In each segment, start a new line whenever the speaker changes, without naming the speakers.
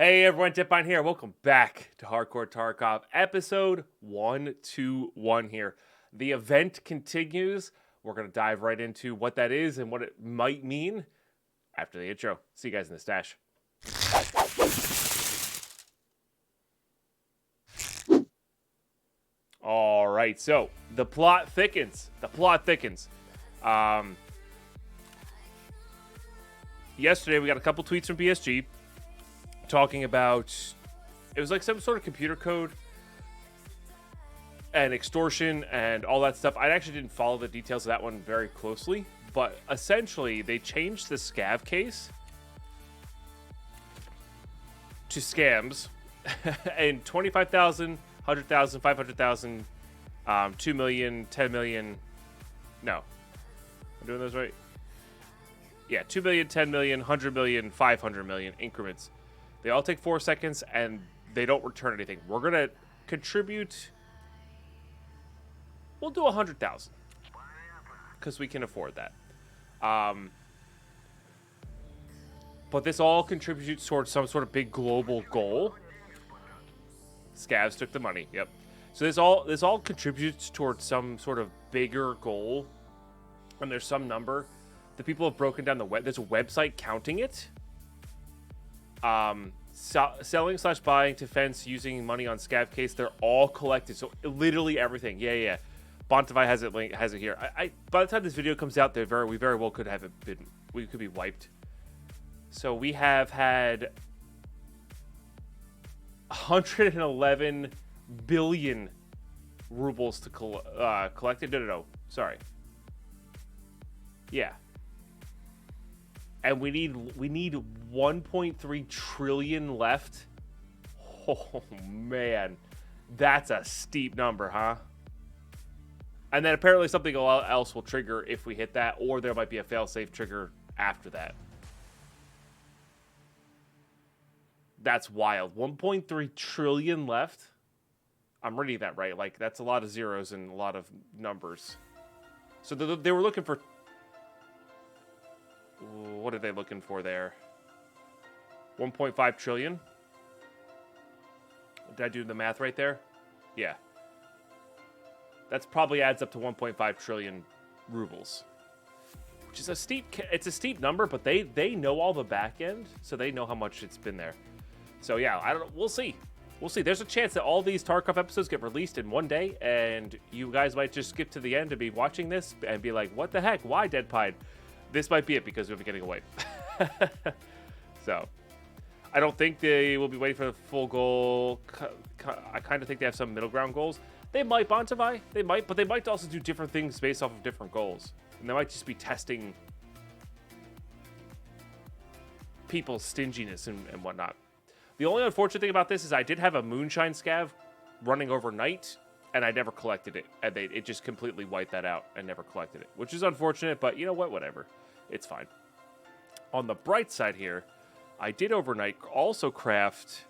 Hey everyone, Dipine here. Welcome back to Hardcore Tarkov, episode 121 here. The event continues. We're going to dive right into what that is and what it might mean after the intro. See you guys in the stash. All right, so the plot thickens. Yesterday we got a couple tweets from BSG talking about, it was like some sort of computer code and extortion and all that stuff. I actually didn't follow the details of that one very closely, but essentially they changed the scav case to scams and 25,000, 100,000, 500,000, 2 million, 10 million. No, I'm doing those right. Yeah, 2 million, 10 million, 100 million, 500 million increments. They all take 4 seconds, and they don't return anything. We're going to contribute. We'll do 100,000 because we can afford that. But this all contributes towards some sort of big global goal. Scavs took the money. Yep. So this all contributes towards some sort of bigger goal, and there's some number. The people have broken down the web. There's a website counting it. Selling / buying defense using money on scav case, they're all collected. So literally everything. Yeah. Bontavai has it here. By the time this video comes out, we very well could have it been. We could be wiped. So we have had 111 billion rubles to collected. No. Sorry. Yeah. And we need 1.3 trillion left. Oh man, that's a steep number, huh? And then apparently something else will trigger if we hit that, or there might be a fail-safe trigger after that. That's wild. 1.3 trillion left. I'm reading that right. Like, that's a lot of zeros and a lot of numbers. So they were looking for... What are they looking for there? 1.5 trillion? Did I do the math right there? Yeah. That's probably adds up to 1.5 trillion rubles. Which is a steep number, but they know all the back end, so they know how much it's been there. So yeah, I don't know. We'll see. There's a chance that all these Tarkov episodes get released in one day, and you guys might just skip to the end to be watching this and be like, what the heck? Why Dead Pine? This might be it because we'll be getting away. So, I don't think they will be waiting for the full goal. I kind of think they have some middle ground goals. They might, Bontavai. They might, but they might also do different things based off of different goals. And they might just be testing people's stinginess and whatnot. The only unfortunate thing about this is I did have a moonshine scav running overnight, and I never collected it. And it just completely wiped that out and never collected it, which is unfortunate, but you know what? Whatever. It's fine. On the bright side here, I did overnight also craft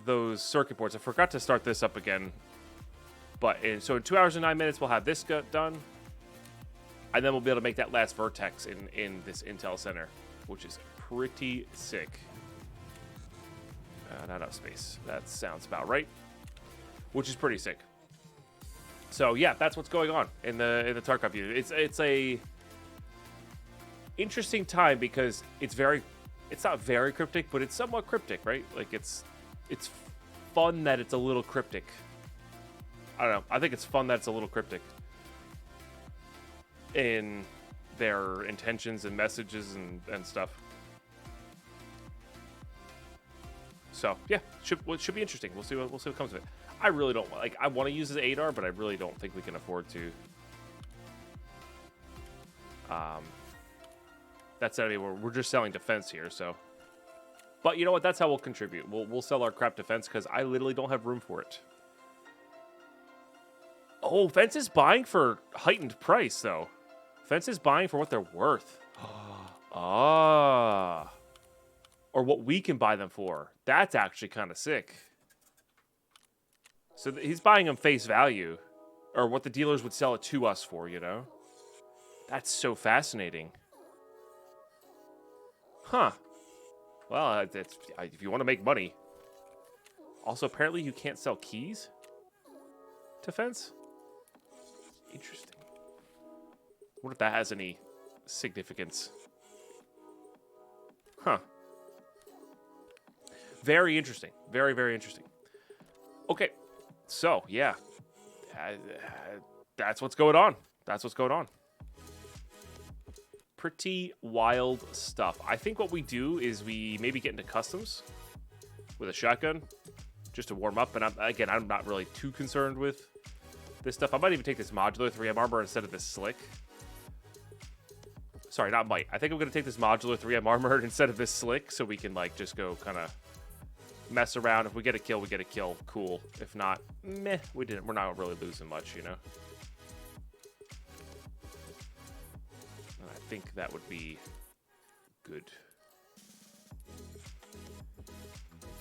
those circuit boards. I forgot to start this up again. But so in 2 hours and 9 minutes, we'll have this done. And then we'll be able to make that last vertex in this Intel Center, which is pretty sick. Not enough space. That sounds about right. Which is pretty sick. So yeah, that's what's going on in the Tarkov unit. It's a interesting time because it's not very cryptic, but it's somewhat cryptic, right? Like it's fun that it's a little cryptic. I don't know. I think it's fun that it's a little cryptic in their intentions and messages and stuff. So yeah, should be interesting. We'll see what comes of it. I really don't like. I want to use this ADAR, but I really don't think we can afford to. That's not anywhere. We're just selling defense here, so. But you know what? That's how we'll contribute. We'll sell our crap defense because I literally don't have room for it. Oh, Fence is buying for heightened price though. Fence is buying for what they're worth. Ah. Or what we can buy them for. That's actually kind of sick. So he's buying them face value. Or what the dealers would sell it to us for, you know? That's so fascinating. Huh. Well, if you want to make money. Also, apparently you can't sell keys to fence. Interesting. What if that has any significance? Huh. Very interesting. Very, very interesting. Okay. So, yeah. That's what's going on. That's what's going on. Pretty wild stuff. I think what we do is we maybe get into customs with a shotgun just to warm up. And I'm not really too concerned with this stuff. I might even take this modular 3M armor instead of this slick. Sorry, not might. I think I'm going to take this modular 3M armor instead of this slick so we can, like, just go kind of mess around. If we get a kill, we get a kill. Cool. If not, meh, we didn't. We're not really losing much, you know? And I think that would be good.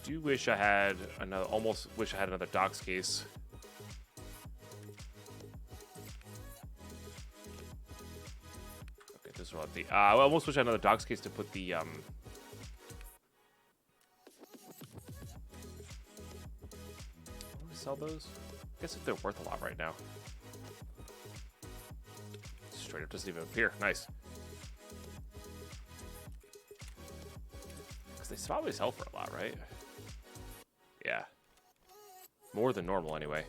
Do wish I had another, almost wish I had another docs case. Okay, this is what the, I almost wish I had another docs case to put the, sell those? I guess if they're worth a lot right now. Straight up doesn't even appear. Nice. Because they probably sell for a lot, right? Yeah. More than normal, anyway.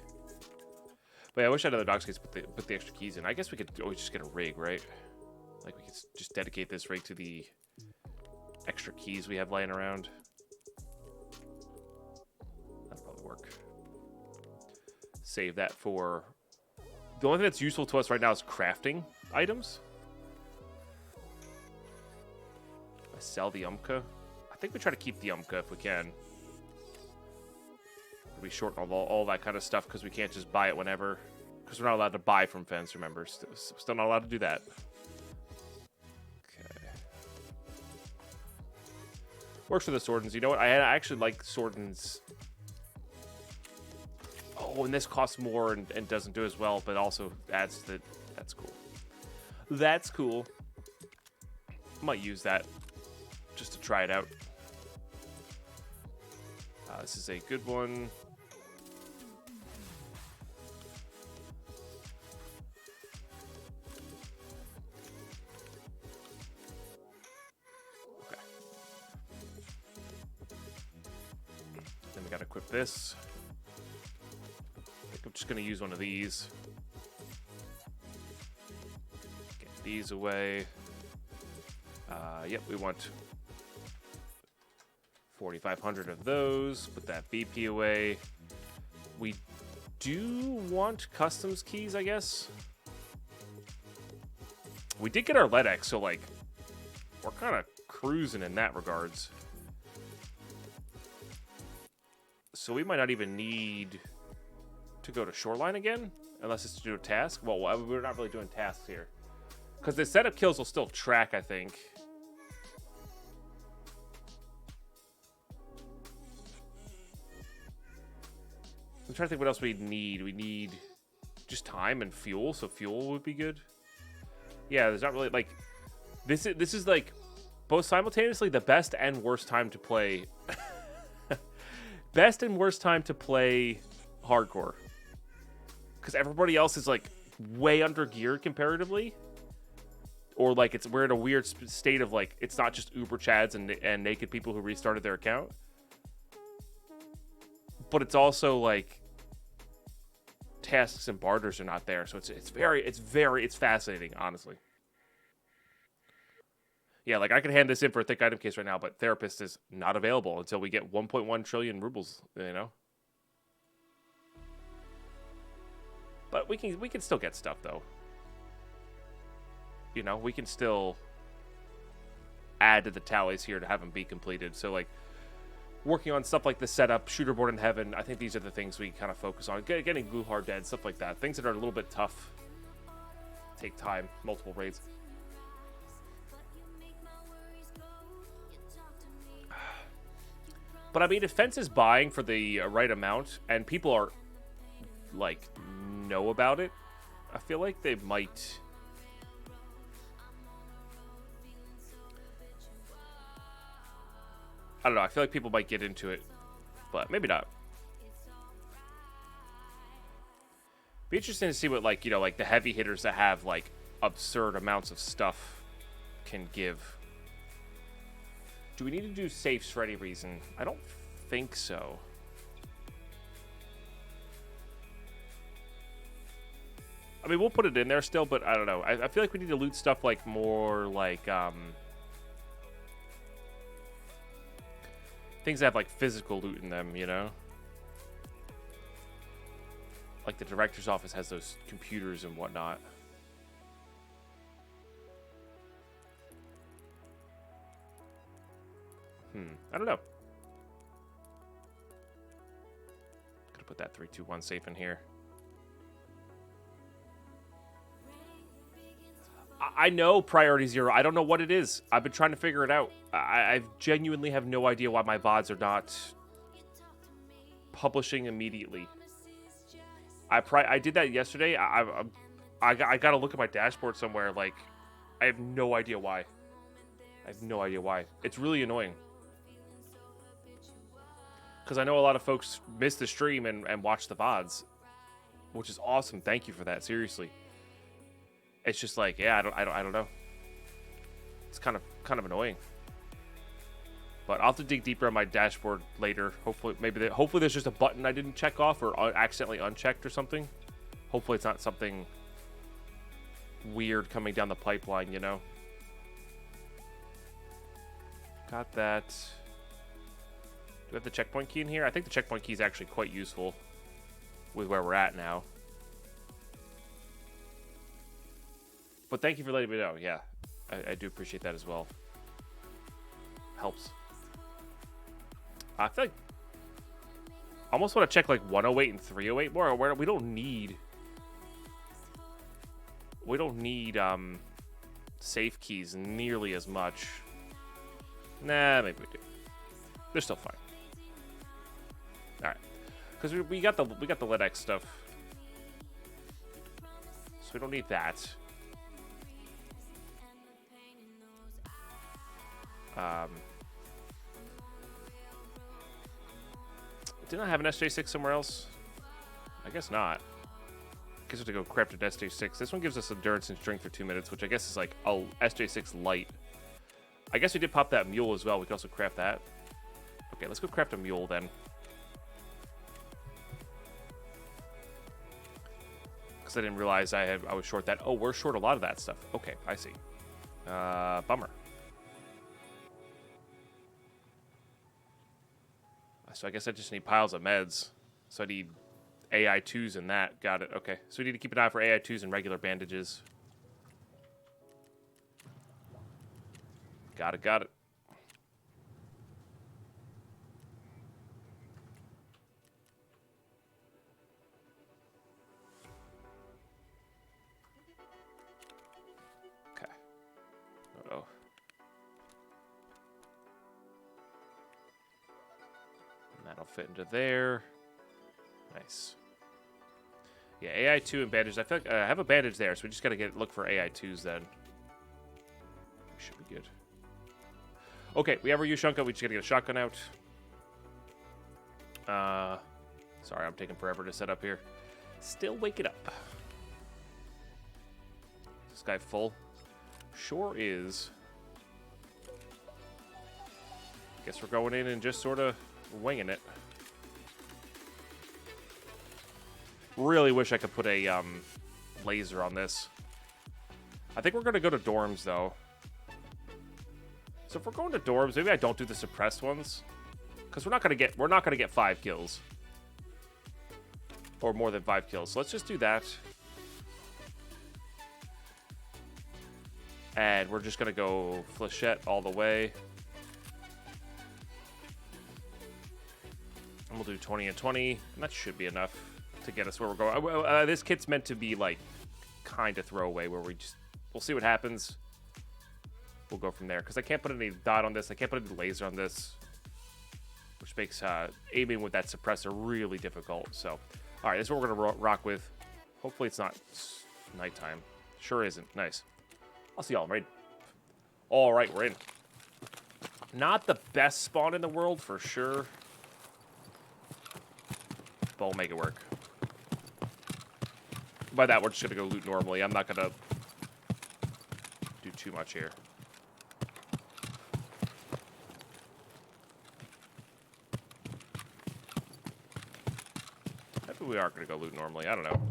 But yeah, I wish I had another docs case to put the extra keys in. I guess we could always just get a rig, right? Like, we could just dedicate this rig to the extra keys we have laying around. That'd probably work. Save that for... The only thing that's useful to us right now is crafting items. I sell the Umka. I think we try to keep the Umka if we can. We shorten all that kind of stuff because we can't just buy it whenever. Because we're not allowed to buy from Fence, remember. Still not allowed to do that. Okay. Works for the Swordens. You know what? I actually like Swordens. Oh, and this costs more and doesn't do as well, but also adds to the... That's cool. That's cool. I might use that just to try it out. This is a good one. Okay. Then we gotta equip this. I'm just going to use one of these. Get these away. Yep, we want 4,500 of those. Put that BP away. We do want customs keys, I guess. We did get our LEDX, so, like, we're kind of cruising in that regards. So we might not even need to go to Shoreline again, unless it's to do a task. Well, we're not really doing tasks here. Because the setup kills will still track, I think. I'm trying to think what else we need. We need just time and fuel, so fuel would be good. Yeah, there's not really, like... This is like, both simultaneously the best and worst time to play... best and worst time to play hardcore. Because everybody else is, like, way under geared comparatively. Or, like, we're in a weird state of, like, it's not just Uber Chads and naked people who restarted their account. But it's also, like, tasks and barters are not there. So it's fascinating, honestly. Yeah, like, I could hand this in for a thick item case right now, but Therapist is not available until we get 1.1 trillion rubles, you know? But we can still get stuff, though. You know, we can still add to the tallies here to have them be completed. So, like, working on stuff like the setup, Shooterboard in Heaven, I think these are the things we kind of focus on. Getting Gluhar dead, stuff like that. Things that are a little bit tough. Take time, multiple raids. But, I mean, if Fence is buying for the right amount, and people are, like, know about it, I feel like they might... I don't know. I feel like people might get into it, but maybe not. Be interesting to see what, like, you know, like the heavy hitters that have like absurd amounts of stuff can give. Do we need to do safes for any reason? I don't think so. I mean, we'll put it in there still, but I don't know. I feel like we need to loot stuff like more like things that have like physical loot in them, you know? Like the director's office has those computers and whatnot. I don't know. Gotta put that 3-2-1 safe in here. I know priority 0. I don't know what it is. I've been trying to figure it out. I genuinely have no idea why my VODs are not publishing immediately. I did that yesterday. I got to look at my dashboard somewhere. Like, I have no idea why. I have no idea why. It's really annoying. Because I know a lot of folks miss the stream and watch the VODs, which is awesome. Thank you for that. Seriously. It's just like, yeah, I don't know. It's kind of annoying. But I'll have to dig deeper on my dashboard later. Hopefully, hopefully there's just a button I didn't check off or accidentally unchecked or something. Hopefully it's not something weird coming down the pipeline, you know. Got that. Do we have the checkpoint key in here? I think the checkpoint key is actually quite useful with where we're at now. But thank you for letting me know. Yeah, I do appreciate that as well. Helps. I feel like I almost want to check like 108 and 308 more. Where we don't need safe keys nearly as much. Nah, maybe we do. They're still fine. All right, because we got the LedX stuff, so we don't need that. Didn't I have an SJ6 somewhere else? I guess not. I guess we have to go craft an SJ6. This one gives us endurance and strength for 2 minutes, which I guess is like a SJ6 light. I guess we did pop that mule as well. We can also craft that. Okay, let's go craft a mule then. Because I didn't realize I was short that. Oh, we're short a lot of that stuff. Okay, I see. Bummer. So I guess I just need piles of meds. So I need AI2s and that. Got it. Okay. So we need to keep an eye for AI2s and regular bandages. Got it. Got it. Okay. Uh-oh. That'll fit into there. Nice. Yeah, AI2 and bandage. I feel like I have a bandage there, so we just gotta look for AI2s then. We should be good. Okay, we have our Yushunka. We just gotta get a shotgun out. Sorry, I'm taking forever to set up here. Still waking up. Is this guy full? Sure is. Guess we're going in and just sort of winging it. Really wish I could put a laser on this. I think we're gonna go to dorms though. So if we're going to dorms, maybe I don't do the suppressed ones, because we're not gonna get 5 kills or more than 5 kills. So let's just do that, and we're just gonna go flechette all the way. And we'll do 20 and 20, and that should be enough to get us where we're going. This kit's meant to be like kind of throwaway, where we'll see what happens. We'll go from there, because I can't put any dot on this. I can't put any laser on this, which makes aiming with that suppressor really difficult. So, all right, this is what we're gonna rock with. Hopefully it's not nighttime. Sure isn't. Nice. I'll see y'all in raid. All right, we're in. Not the best spawn in the world, for sure. But we'll make it work. By that, we're just going to go loot normally. I'm not going to do too much here. Maybe we are going to go loot normally. I don't know.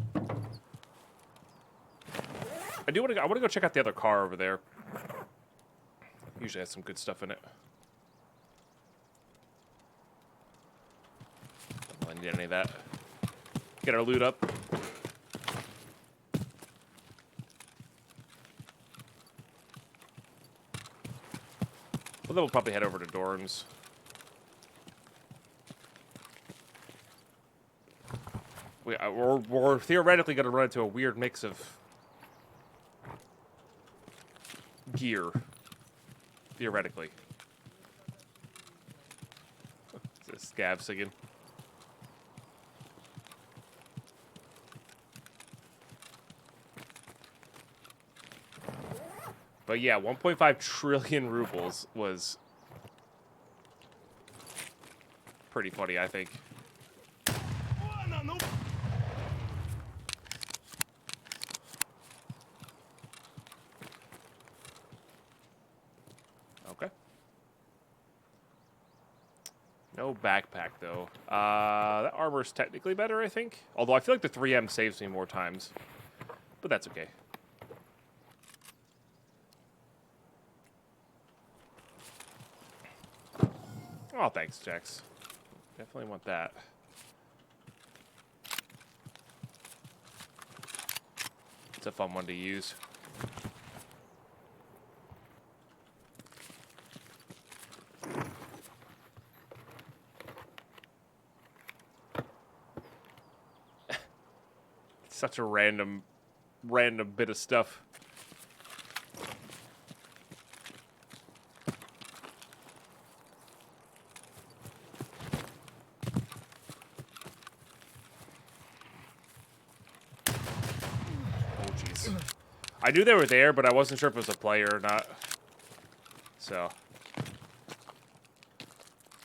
I want to go check out the other car over there. Usually has some good stuff in it. Don't really need any of that. Get our loot up. Well, then we'll probably head over to dorms. We're theoretically going to run into a weird mix of gear. Theoretically. It's a scav singing. But yeah, 1.5 trillion rubles was pretty funny, I think. Okay. No backpack, though. That armor's technically better, I think. Although I feel like the 3M saves me more times. But that's okay. Oh, thanks, Jax. Definitely want that. It's a fun one to use. Such a random bit of stuff. I knew they were there, but I wasn't sure if it was a player or not. So.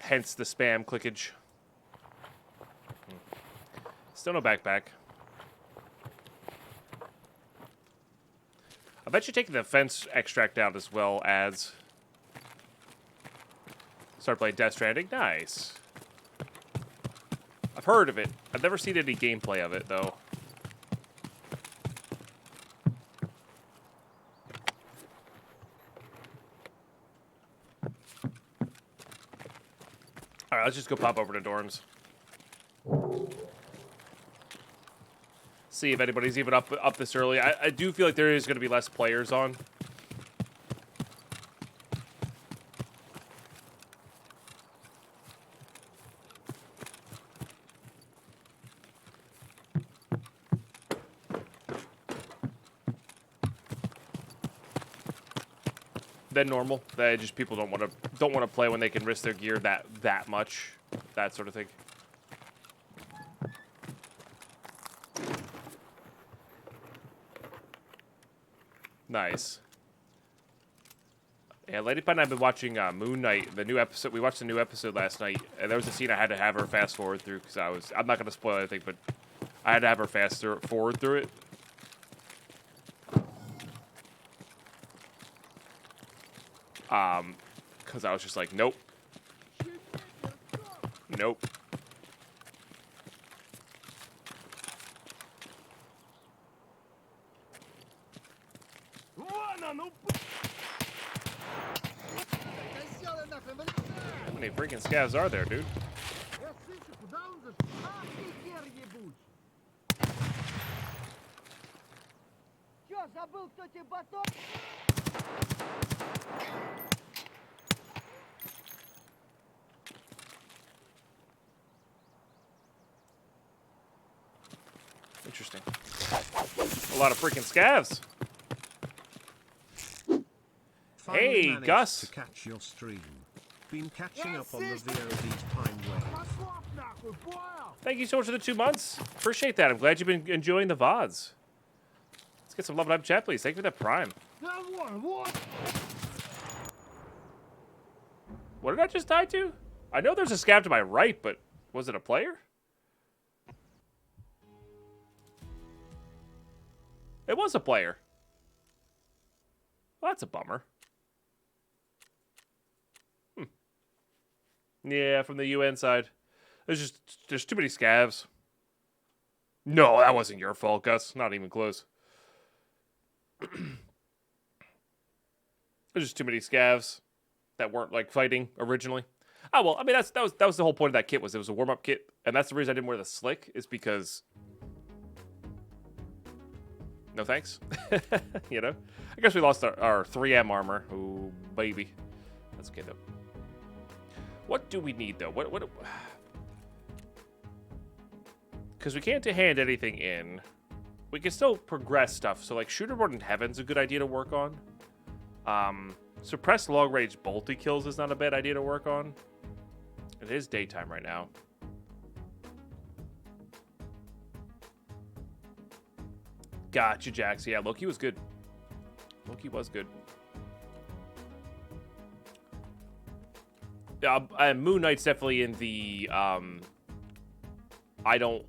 Hence the spam clickage. Still no backpack. I bet you taking the fence extract out as well as start playing Death Stranding. Nice. I've heard of it. I've never seen any gameplay of it, though. Alright, let's just go pop over to dorms. See if anybody's even up this early. I do feel like there is going to be less players on. Than normal. That just people don't want to play when they can risk their gear that much, that sort of thing. Nice. Yeah, Lady Pie and I've been watching Moon Knight, the new episode. We watched the new episode last night, and there was a scene I had to have her fast forward through because I'm not going to spoil anything, but I had to have her fast forward through it. Because I was just like, nope. Nope. How many freaking scavs are there, dude? Interesting. A lot of freaking scavs. Hey, Gus.
To catch your stream. Been catching up on the VOD's Pine Wave.
Thank you so much for the 2 months. Appreciate that. I'm glad you've been enjoying the VODs. Let's get some love and chat, please. Thank you for that Prime. What did I just die to? I know there's a scav to my right, but was it a player? It was a player. Well, that's a bummer. Yeah, from the UN side. There's too many scavs. No, that wasn't your fault, Gus. Not even close. There's just too many scavs that weren't like fighting originally. Oh well, I mean that was the whole point of that kit, was it was a warm up kit, and that's the reason I didn't wear the slick, is because no thanks. You know, I guess we lost our 3M armor. Oh baby, that's okay though. What do we need though? What? Because we can't hand anything in. We can still progress stuff. So like Shooterboard in Heaven's a good idea to work on. Suppressed long range bolty kills is not a bad idea to work on. It is daytime right now. Gotcha, Jax. Yeah, Loki was good. Loki was good. And Moon Knight's definitely in the I don't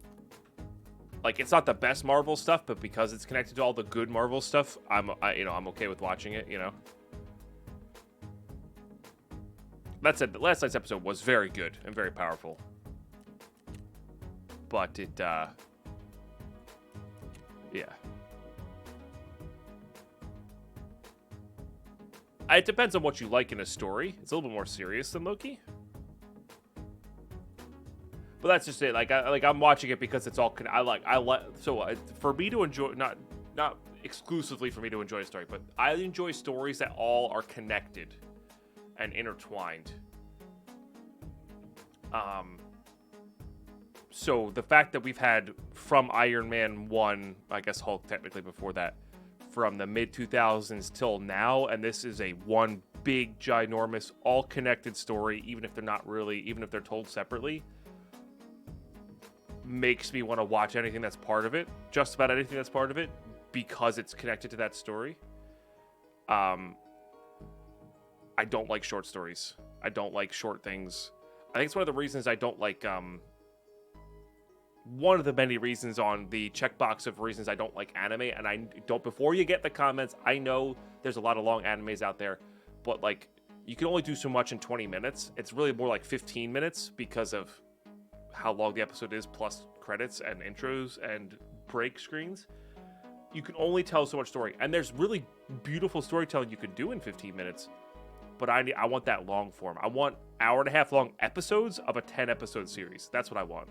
like, it's not the best Marvel stuff, but because it's connected to all the good Marvel stuff, I'm okay with watching it, you know. That said, last night's episode was very good and very powerful. But it yeah. It depends on what you like in a story. It's a little bit more serious than Loki. But that's just it. Like I'm watching it because it's all for me to enjoy, not exclusively for me to enjoy a story, but I enjoy stories that all are connected and intertwined. So the fact that we've had from Iron Man 1, I guess Hulk technically before that, from the mid 2000s till now, and this is a one big ginormous all connected story, even if they're told separately, makes me want to watch anything that's part of it, just about anything that's part of it, because it's connected to that story. I don't like short stories. I don't like short things. I think it's one of the reasons I don't like, one of the many reasons on the checkbox of reasons I don't like anime, and I don't, before you get the comments, I know there's a lot of long animes out there, but like, you can only do so much in 20 minutes. It's really more like 15 minutes because of how long the episode is, plus credits and intros and break screens. You can only tell so much story, and there's really beautiful storytelling you can do in 15 minutes, but I want that long form. I want hour-and-a-half long episodes of a 10 episode series. That's what I want.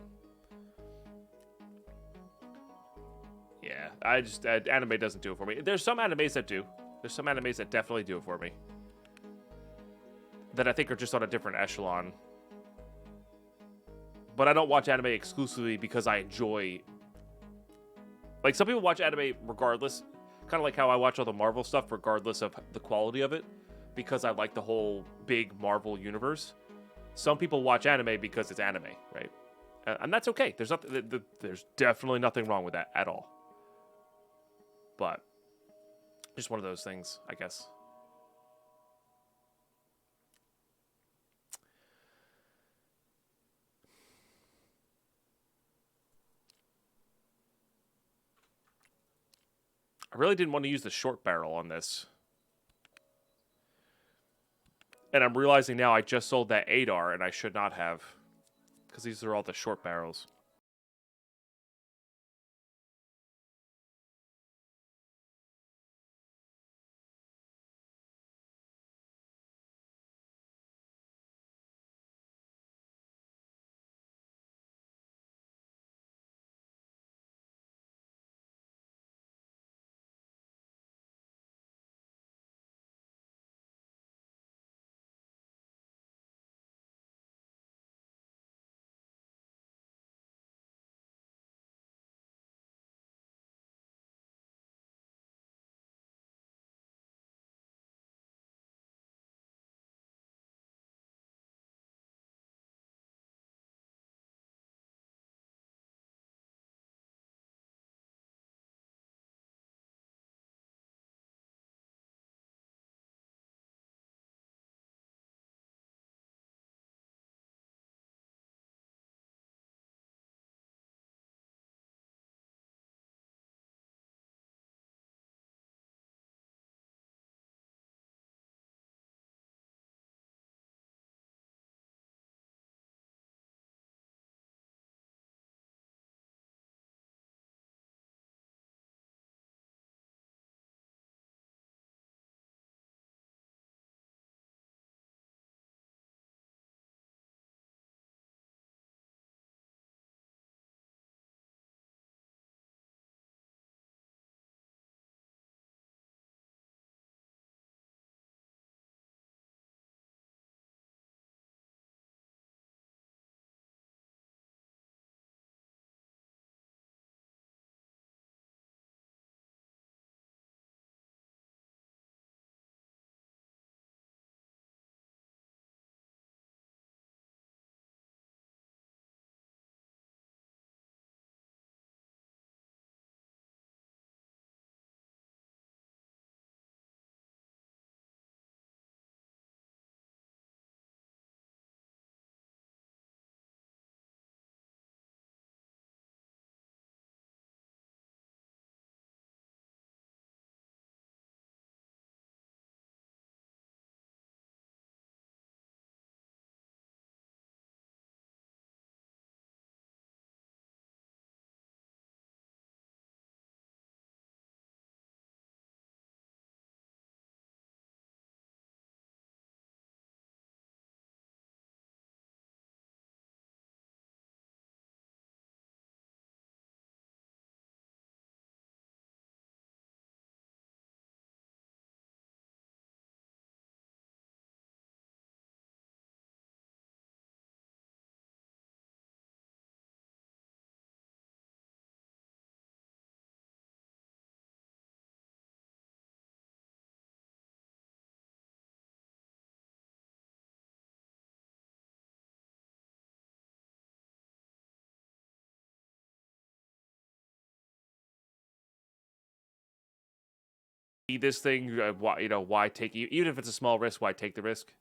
Yeah, anime doesn't do it for me. There's some animes that do. There's some animes that definitely do it for me, that I think are just on a different echelon. But I don't watch anime exclusively because I enjoy... Like, some people watch anime regardless, kind of like how I watch all the Marvel stuff regardless of the quality of it, because I like the whole big Marvel universe. Some people watch anime because it's anime, right? And that's okay. There's definitely nothing wrong with that at all. But just one of those things, I guess. I really didn't want to use the short barrel on this. And I'm realizing now I just sold that ADAR and I should not have, because these are all the short barrels. need this thing. Why, why take, even if it's a small risk, why take the risk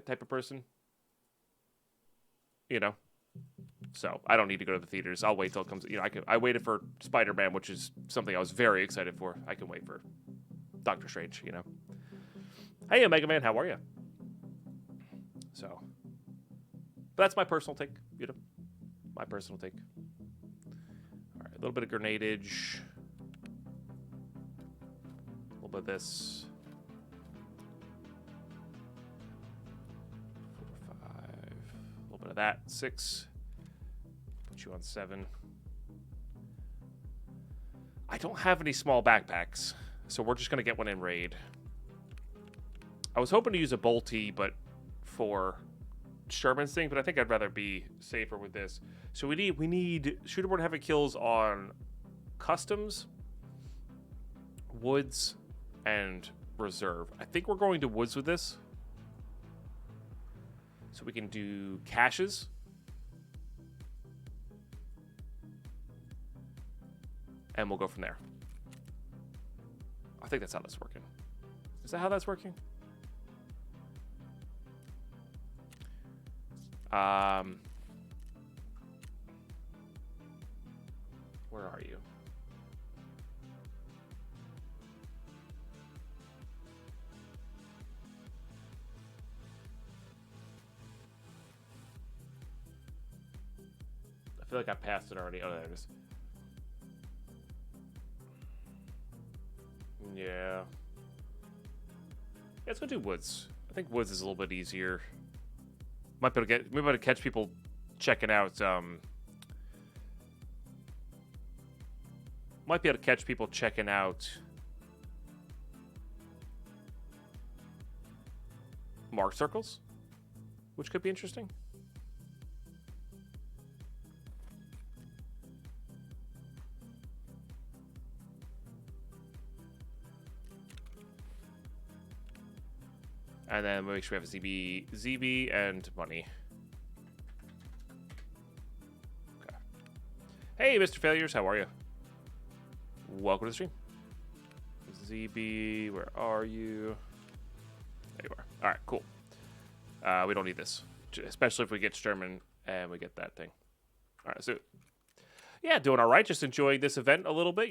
type of person? So I don't need to go to the theaters. I'll wait till it comes. I waited for Spider-Man, which is something I was very excited for. I can wait for Doctor Strange. Hey, Omega Man, how are you? So, but that's my personal take. My personal take. All right, a little bit of grenadage. A little bit of this. 4, 5. A little bit of that. 6. Put you on 7. I don't have any small backpacks, so we're just gonna get one in raid. I was hoping to use a bolty, but for Sherman's thing, but I think I'd rather be safer with this. So we need shooterborne heavy kills on customs, woods, and reserve. I think we're going to woods with this, so we can do caches. And we'll go from there. I think that's how that's working. Is that how that's working? Where are you? I feel like I passed it already. Oh, there it is. Yeah. Let's go do woods. I think woods is a little bit easier. Might be able to catch people checking out. Might be able to catch people checking out mark circles, which could be interesting. And then we'll make sure we have a ZB, and money. Okay. Hey, Mr. Failures, how are you? Welcome to the stream. ZB, where are you? There you are. All right, cool. We don't need this, especially if we get Sturman and we get that thing. All right, so yeah, doing all right. Just enjoying this event a little bit,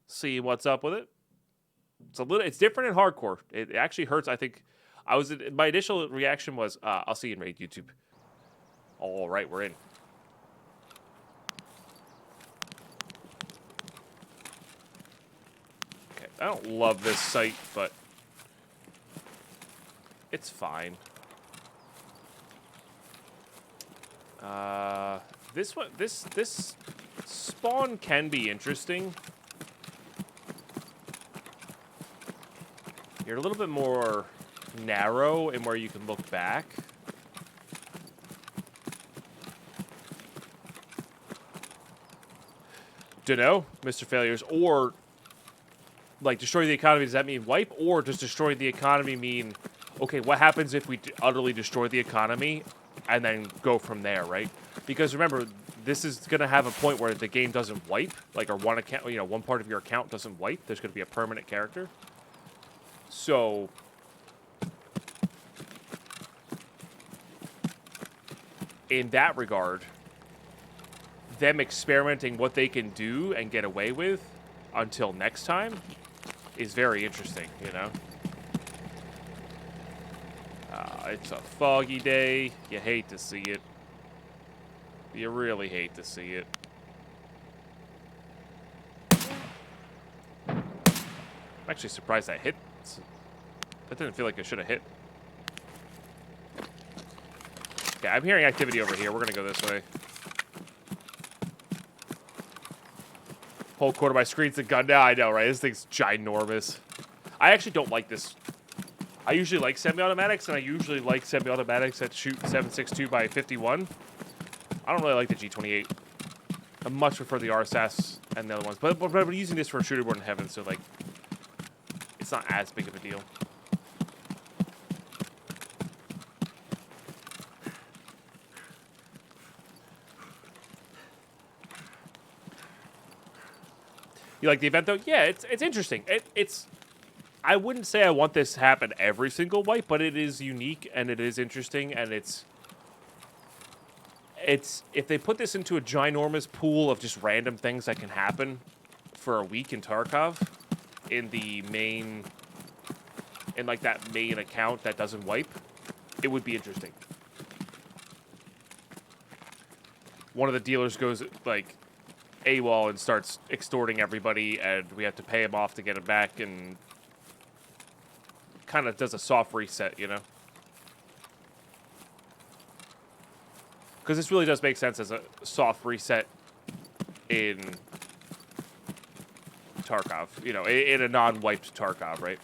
Seeing what's up with it. It's different in hardcore. It actually hurts. I think my initial reaction was, I'll see you in raid YouTube. All right, we're in. Okay, I don't love this site, but it's fine. This spawn can be interesting. You're a little bit more narrow in where you can look back. Dunno, Mr. Failures. Or, like, destroy the economy, does that mean wipe? Or does destroy the economy mean, okay, what happens if we utterly destroy the economy and then go from there, right? Because remember, this is going to have a point where the game doesn't wipe. Like, or one account, one part of your account doesn't wipe. There's going to be a permanent character. So, in that regard, them experimenting what they can do and get away with until next time is very interesting, It's a foggy day. You hate to see it. You really hate to see it. I'm actually surprised I hit. That didn't feel like it should have hit. Okay, I'm hearing activity over here. We're going to go this way. Whole quarter of my screen's a gun now. I know, right? This thing's ginormous. I actually don't like this. I usually like semi-automatics, and I usually like semi-automatics that shoot 7.62 by 51. I don't really like the G28. I much prefer the RSS and the other ones. But we're using this for Shooterborn in Heaven, so, like, it's not as big of a deal. You like the event though? Yeah, it's interesting. It's I wouldn't say I want this to happen every single wipe, but it is unique and it is interesting, and it's if they put this into a ginormous pool of just random things that can happen for a week in Tarkov, in the main, in like that main account that doesn't wipe, it would be interesting. One of the dealers goes like AWOL and starts extorting everybody, and we have to pay him off to get him back, and kind of does a soft reset, you know? Because this really does make sense as a soft reset in Tarkov, you know, in a non-wiped Tarkov, right?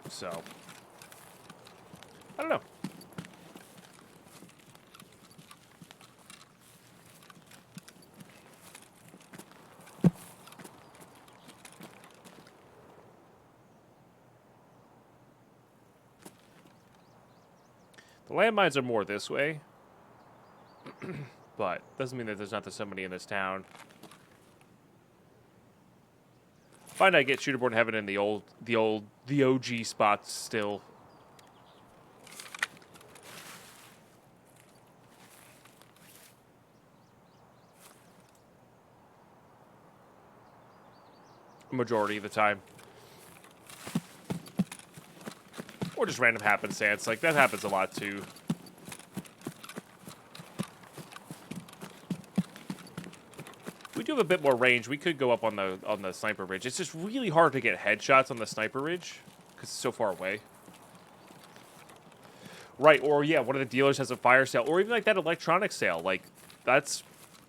So, I don't know. The landmines are more this way, but doesn't mean that there's not somebody in this town. Find I get Shooterborn Heaven in the OG spots still. Majority of the time. Or just random happenstance. Like, that happens a lot, too. We do have a bit more range. We could go up on the sniper ridge. It's just really hard to get headshots on the sniper ridge because it's so far away. Right, or yeah, one of the dealers has a fire sale, or even like that electronic sale. Like, that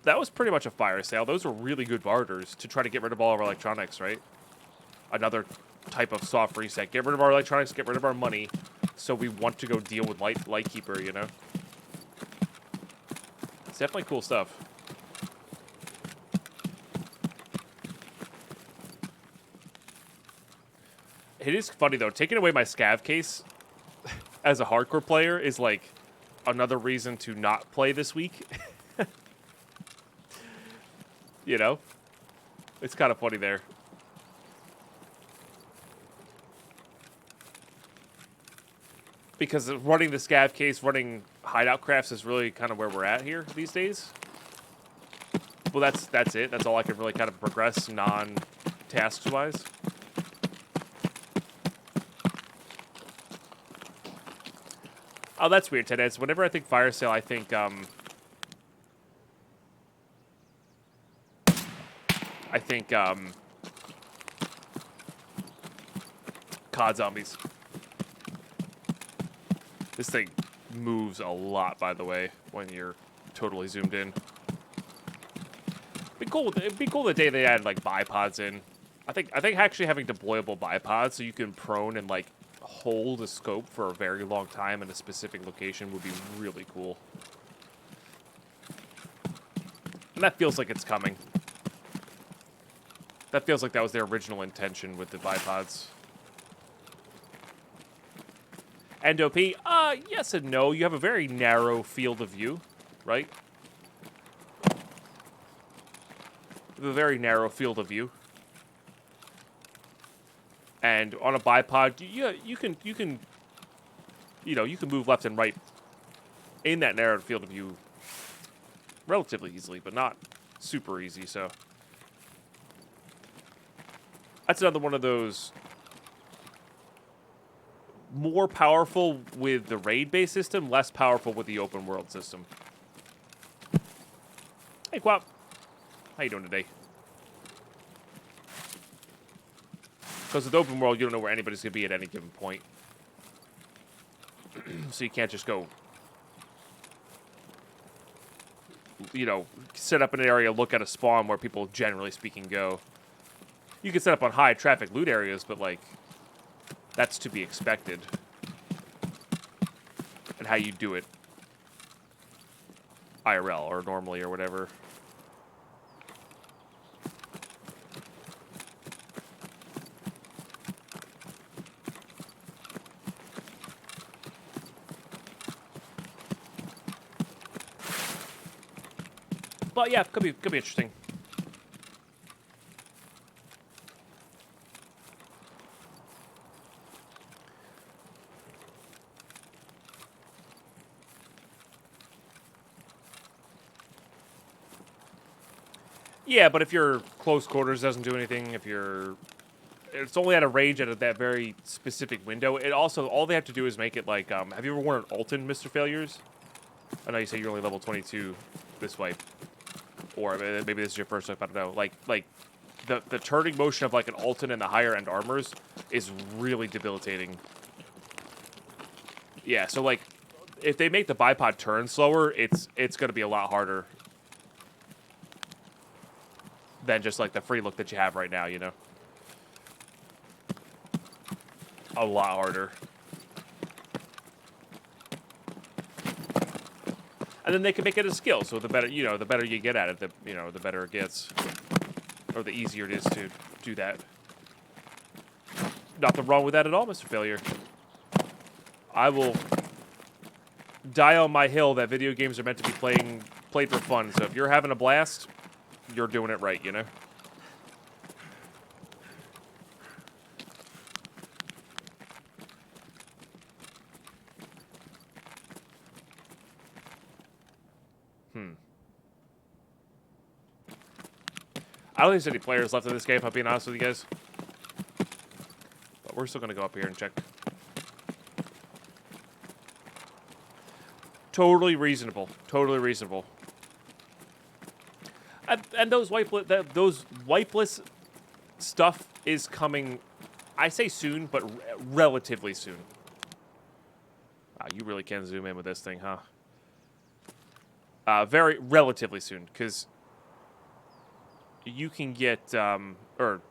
was pretty much a fire sale. Those were really good barters to try to get rid of all of our electronics, right? Another type of soft reset. Get rid of our electronics, get rid of our money, so we want to go deal with Lightkeeper, you know? It's definitely cool stuff. It is funny, though. Taking away my scav case as a hardcore player is, like, another reason to not play this week. You know? It's kind of funny there. Because running the scav case, running hideout crafts is really kind of where we're at here these days. Well, that's it. That's all I can really kind of progress non-tasks-wise. Oh, that's weird, Ted. Whenever I think fire sale, I think COD zombies. This thing moves a lot, by the way, when you're totally zoomed in. It'd be cool the day they add like bipods in. I think actually having deployable bipods so you can prone and like hold a scope for a very long time in a specific location would be really cool. And that feels like it's coming. That feels like that was their original intention with the bipods. And OP, yes and no. You have a very narrow field of view, right? You have a very narrow field of view. And on a bipod, you can move left and right in that narrow field of view relatively easily, but not super easy, so that's another one of those more powerful with the raid-based system, less powerful with the open world system. Hey, Quap. How you doing today? Because with the open world, you don't know where anybody's going to be at any given point. So you can't just go, you know, set up an area, look at a spawn where people, generally speaking, go. You can set up on high traffic loot areas, but, like, that's to be expected. And how you do it IRL or normally or whatever. But yeah, could be interesting. Yeah, but if your close quarters doesn't do anything, if you're... It's only at a range at that very specific window. It also... All they have to do is make it like... have you ever worn an Alton, Mr. Failures? I know you say you're only level 22 this way. Or maybe this is your first wipe, I don't know. Like the turning motion of like an Alton in the higher end armors is really debilitating. Yeah, so like... If they make the bipod turn slower, it's going to be a lot harder than just like the free look that you have right now, you know? A lot harder. And then they can make it a skill, so the better, you know, the better you get at it, the better it gets. Or the easier it is to do that. Nothing wrong with that at all, Mr. Failure. I will die on my hill that video games are meant to be played for fun, so if you're having a blast, you're doing it right, you know? I don't think there's any players left in this game, if I'm being honest with you guys. But we're still going to go up here and check. Totally reasonable. Totally reasonable. And those wipeless stuff is coming, I say soon, but relatively soon. Wow, you really can zoom in with this thing, huh? Very relatively soon, because you can get, or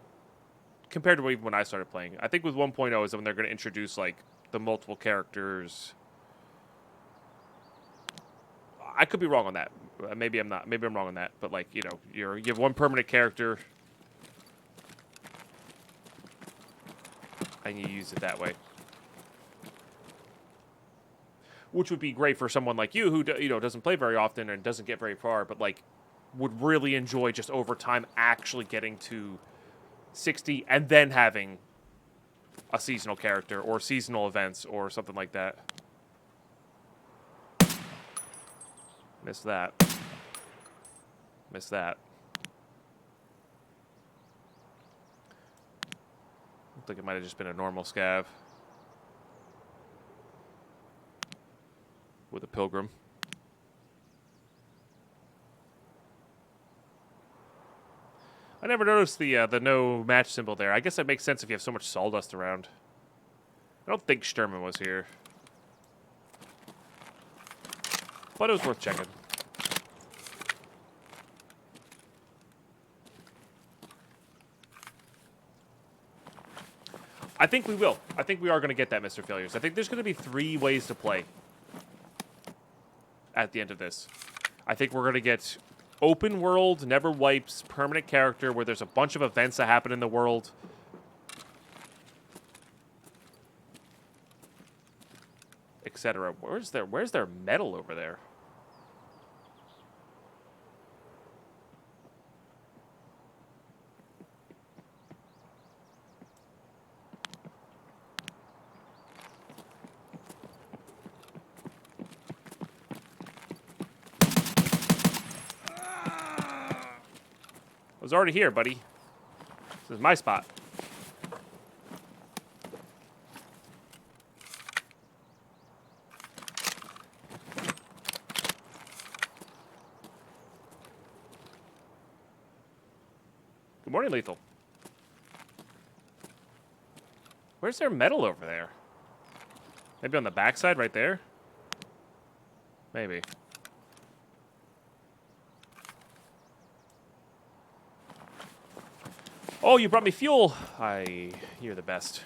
compared to when I started playing, I think with 1.0 is when they're going to introduce, like, the multiple characters. I could be wrong on that. Maybe I'm not. Maybe I'm wrong on that. But, like, you know, you have one permanent character, and you use it that way. Which would be great for someone like you who, you know, doesn't play very often and doesn't get very far, but, like, would really enjoy just over time actually getting to 60 and then having a seasonal character or seasonal events or something like that. Missed that. Missed that. I think it might have just been a normal scav. With a pilgrim. I never noticed the no match symbol there. I guess that makes sense if you have so much sawdust around. I don't think Sturman was here. But it was worth checking. I think we will. I think we are going to get that, Mr. Failures. I think there's going to be 3 ways to play at the end of this. I think we're going to get open world, never wipes, permanent character, where there's a bunch of events that happen in the world. Etc. Where's their medal over there? I was already here, buddy. This is my spot. Good morning, Lethal. Where's their medal over there? Maybe on the backside right there? Maybe. Oh, you brought me fuel. You're the best.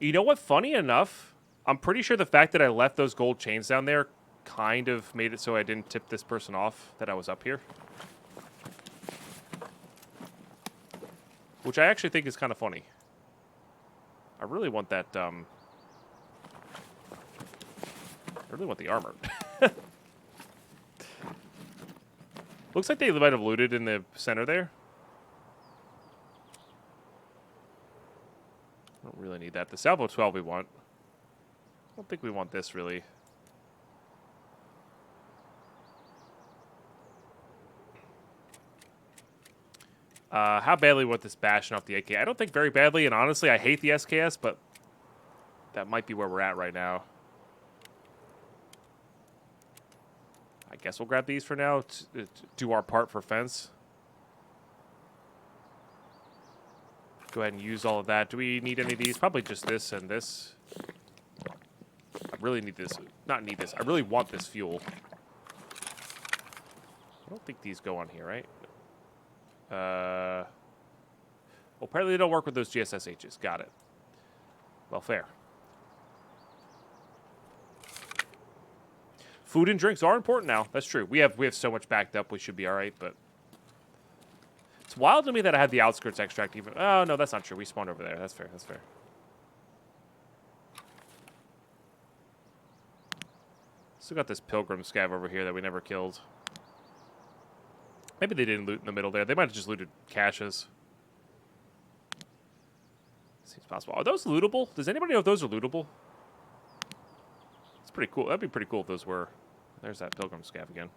You know what? Funny enough, I'm pretty sure the fact that I left those gold chains down there kind of made it so I didn't tip this person off that I was up here. Which I actually think is kind of funny. I really want that, I really want the armor. Looks like they might have looted in the center there. I don't really need that. The Salvo 12 we want. I don't think we want this, really. How badly want this bashing off the AK? I don't think very badly, and honestly, I hate the SKS, but that might be where we're at right now. I guess we'll grab these for now to do our part for fence. Go ahead and use all of that. Do we need any of these? Probably just this and this. I really need this. Not need this. I really want this fuel. I don't think these go on here, right? Well, apparently they don't work with those GSSHs. Got it. Well, fair. Food and drinks are important now. That's true. We have so much backed up. We should be all right, but it's wild to me that I had the outskirts extract even. Oh, no, that's not true. We spawned over there. That's fair. That's fair. Still got this pilgrim scav over here that we never killed. Maybe they didn't loot in the middle there. They might have just looted caches. Seems possible. Are those lootable? Does anybody know if those are lootable? It's pretty cool. That'd be pretty cool if those were. There's that pilgrim scav again.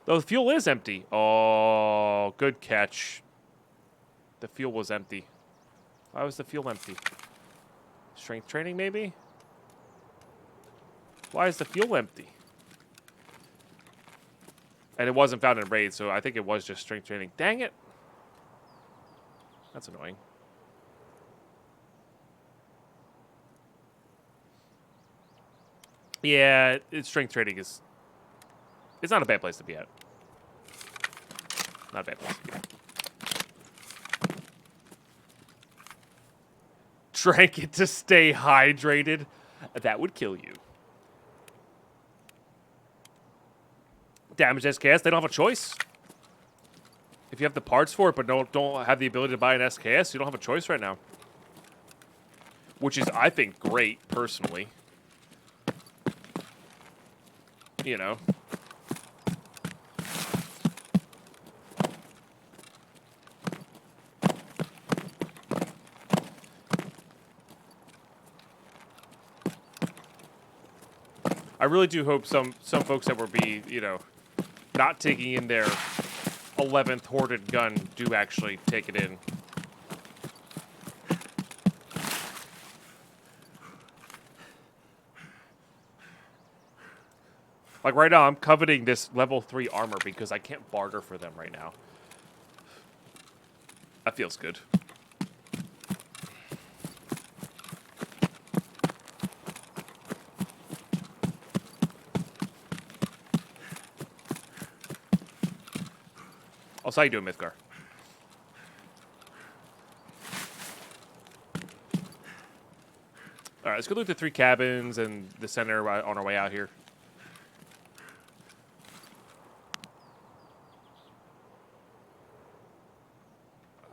Though the fuel is empty. Oh, good catch. The fuel was empty. Why was the fuel empty? Strength training, maybe? Why is the fuel empty? And it wasn't found in raid, so I think it was just strength training. Dang it. That's annoying. Yeah, strength training is... It's not a bad place to be at. Not a bad place to be at. Drank it to stay hydrated. That would kill you. Damaged SKS, they don't have a choice. If you have the parts for it, but don't have the ability to buy an SKS, you don't have a choice right now. Which is, I think, great, personally. You know. I really do hope some folks that will be, you know, not taking in their 11th hoarded gun do actually take it in. Like right now, I'm coveting this level 3 armor because I can't barter for them right now. That feels good. Also, how you doing, Mythgar? All right, let's go loot the 3 cabins and the center on our way out here.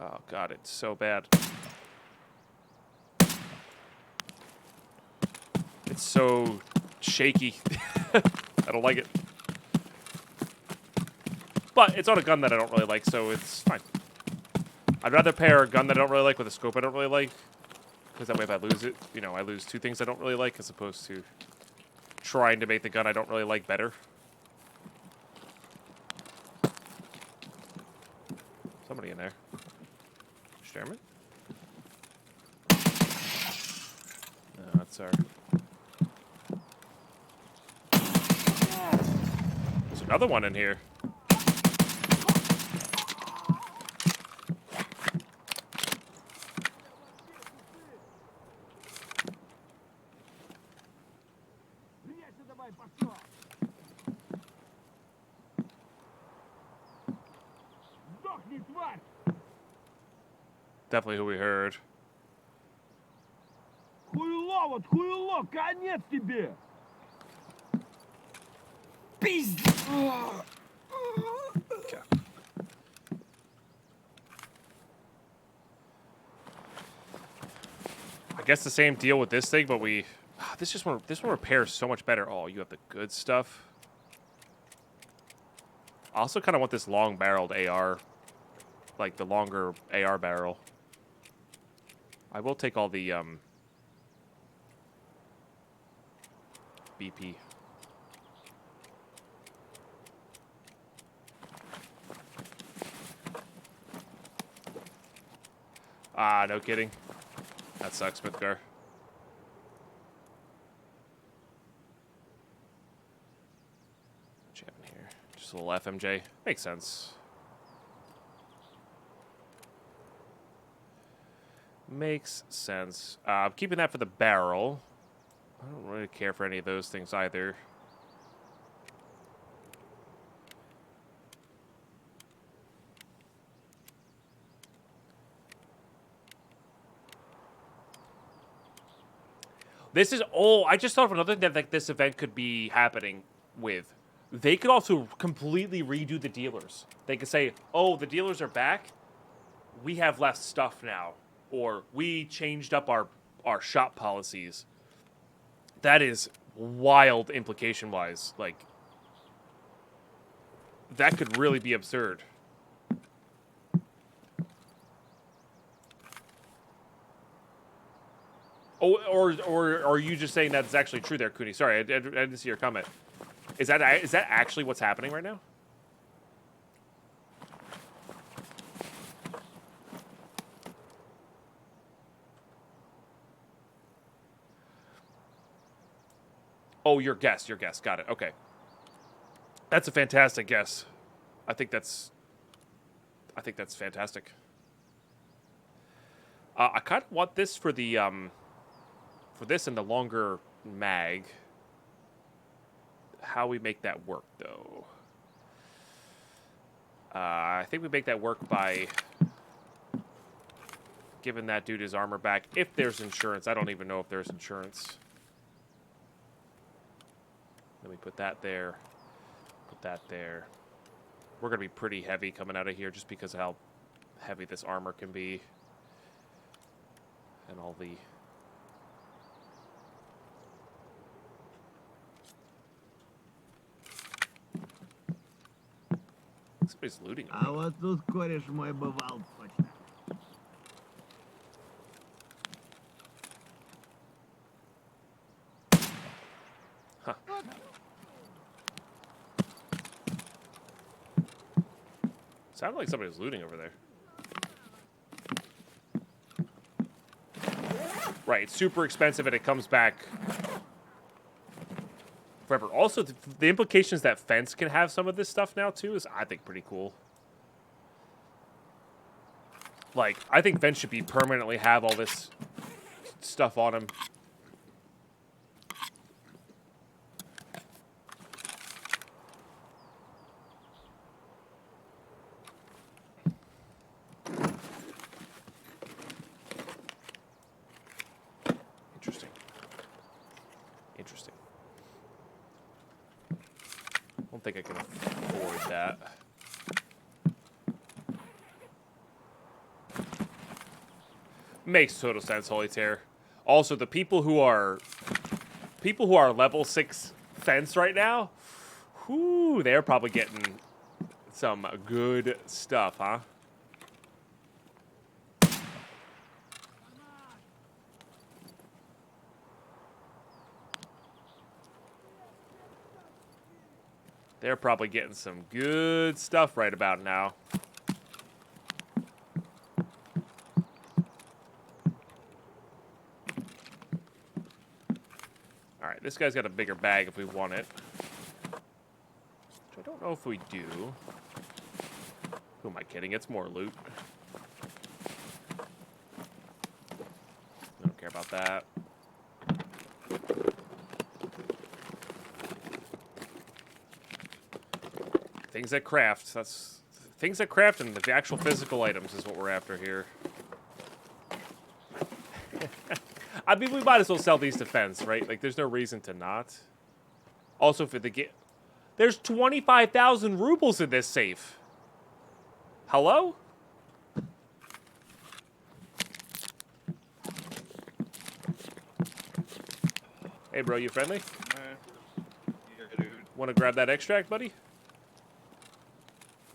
Oh, God, it's so bad. It's so shaky. I don't like it. But it's on a gun that I don't really like, so it's fine. I'd rather pair a gun that I don't really like with a scope I don't really like. Because that way if I lose it, you know, I lose 2 things I don't really like as opposed to trying to make the gun I don't really like better. Somebody in there. Sherman? No, that's our... There's another one in here. Definitely who we heard.
Хуйло, вот хуйло, конец тебе! Пиздец!
Okay. I guess the same deal with this thing, but we... This one repairs so much better. Oh, you have the good stuff. I also kind of want this long-barreled AR. Like, the longer AR barrel. I will take all the, BP. Ah, no kidding. That sucks, Smithgar. What you have in here? Just a little FMJ. Makes sense. Makes sense. I'm keeping that for the barrel. I don't really care for any of those things either. This is... Oh, I just thought of another thing that like, this event could be happening with. They could also completely redo the dealers. They could say, oh, the dealers are back. We have less stuff now. Or we changed up our shop policies. That is wild implication-wise. Like, that could really be absurd. Oh, or are you just saying that's actually true there, Cooney? Sorry, I didn't see your comment. Is that actually what's happening right now? Oh, your guess. Got it. Okay. That's a fantastic guess. I think that's fantastic. I kind of want this for the for this and the longer mag. How we make that work, though? I think we make that work by giving that dude his armor back. If there's insurance. I don't even know if there's insurance. Let me put that there. Put that there. We're going to be pretty heavy coming out of here just because of how heavy this armor can be. And all the... Somebody's looting.
А вот тут кореш мой бывал точно.
Huh. Sounded like somebody was looting over there. Right, it's super expensive and it comes back forever. Also, the implications that Fence can have some of this stuff now, too, is, I think, pretty cool. Like, I think Fence should be permanently have all this stuff on him. Interesting. I don't think I can afford that. Makes total sense, Holy Terror. Also, the people who are level 6 Fence right now, whoo, they're probably getting some good stuff, huh? They're probably getting some good stuff right about now. Alright, this guy's got a bigger bag if we want it. Which I don't know if we do. Who am I kidding? It's more loot. I don't care about that. Things that craft. That's things that craft and the actual physical items is what we're after here. I mean, we might as well sell these to Fence, right? Like, there's no reason to not. Also, for the There's 25,000 rubles in this safe. Hello? Hey, bro, you friendly?
Yeah, dude.
Want to grab that extract, buddy?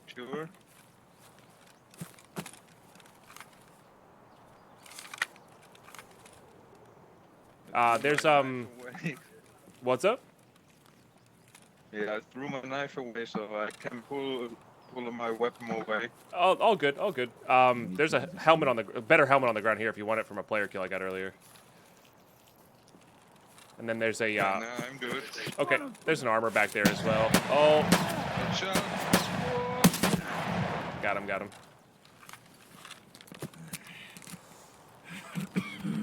Sure.
There's,
My knife away.
what's up?
Yeah, I threw my knife away so I can pull my weapon away.
Oh, all good, all good. There's a helmet on a better helmet on the ground here if you want it from a player kill I got earlier. And then there's a,
Nah, I'm good.
okay, there's an armor back there as well. Oh,
Watch out.
got him, got him.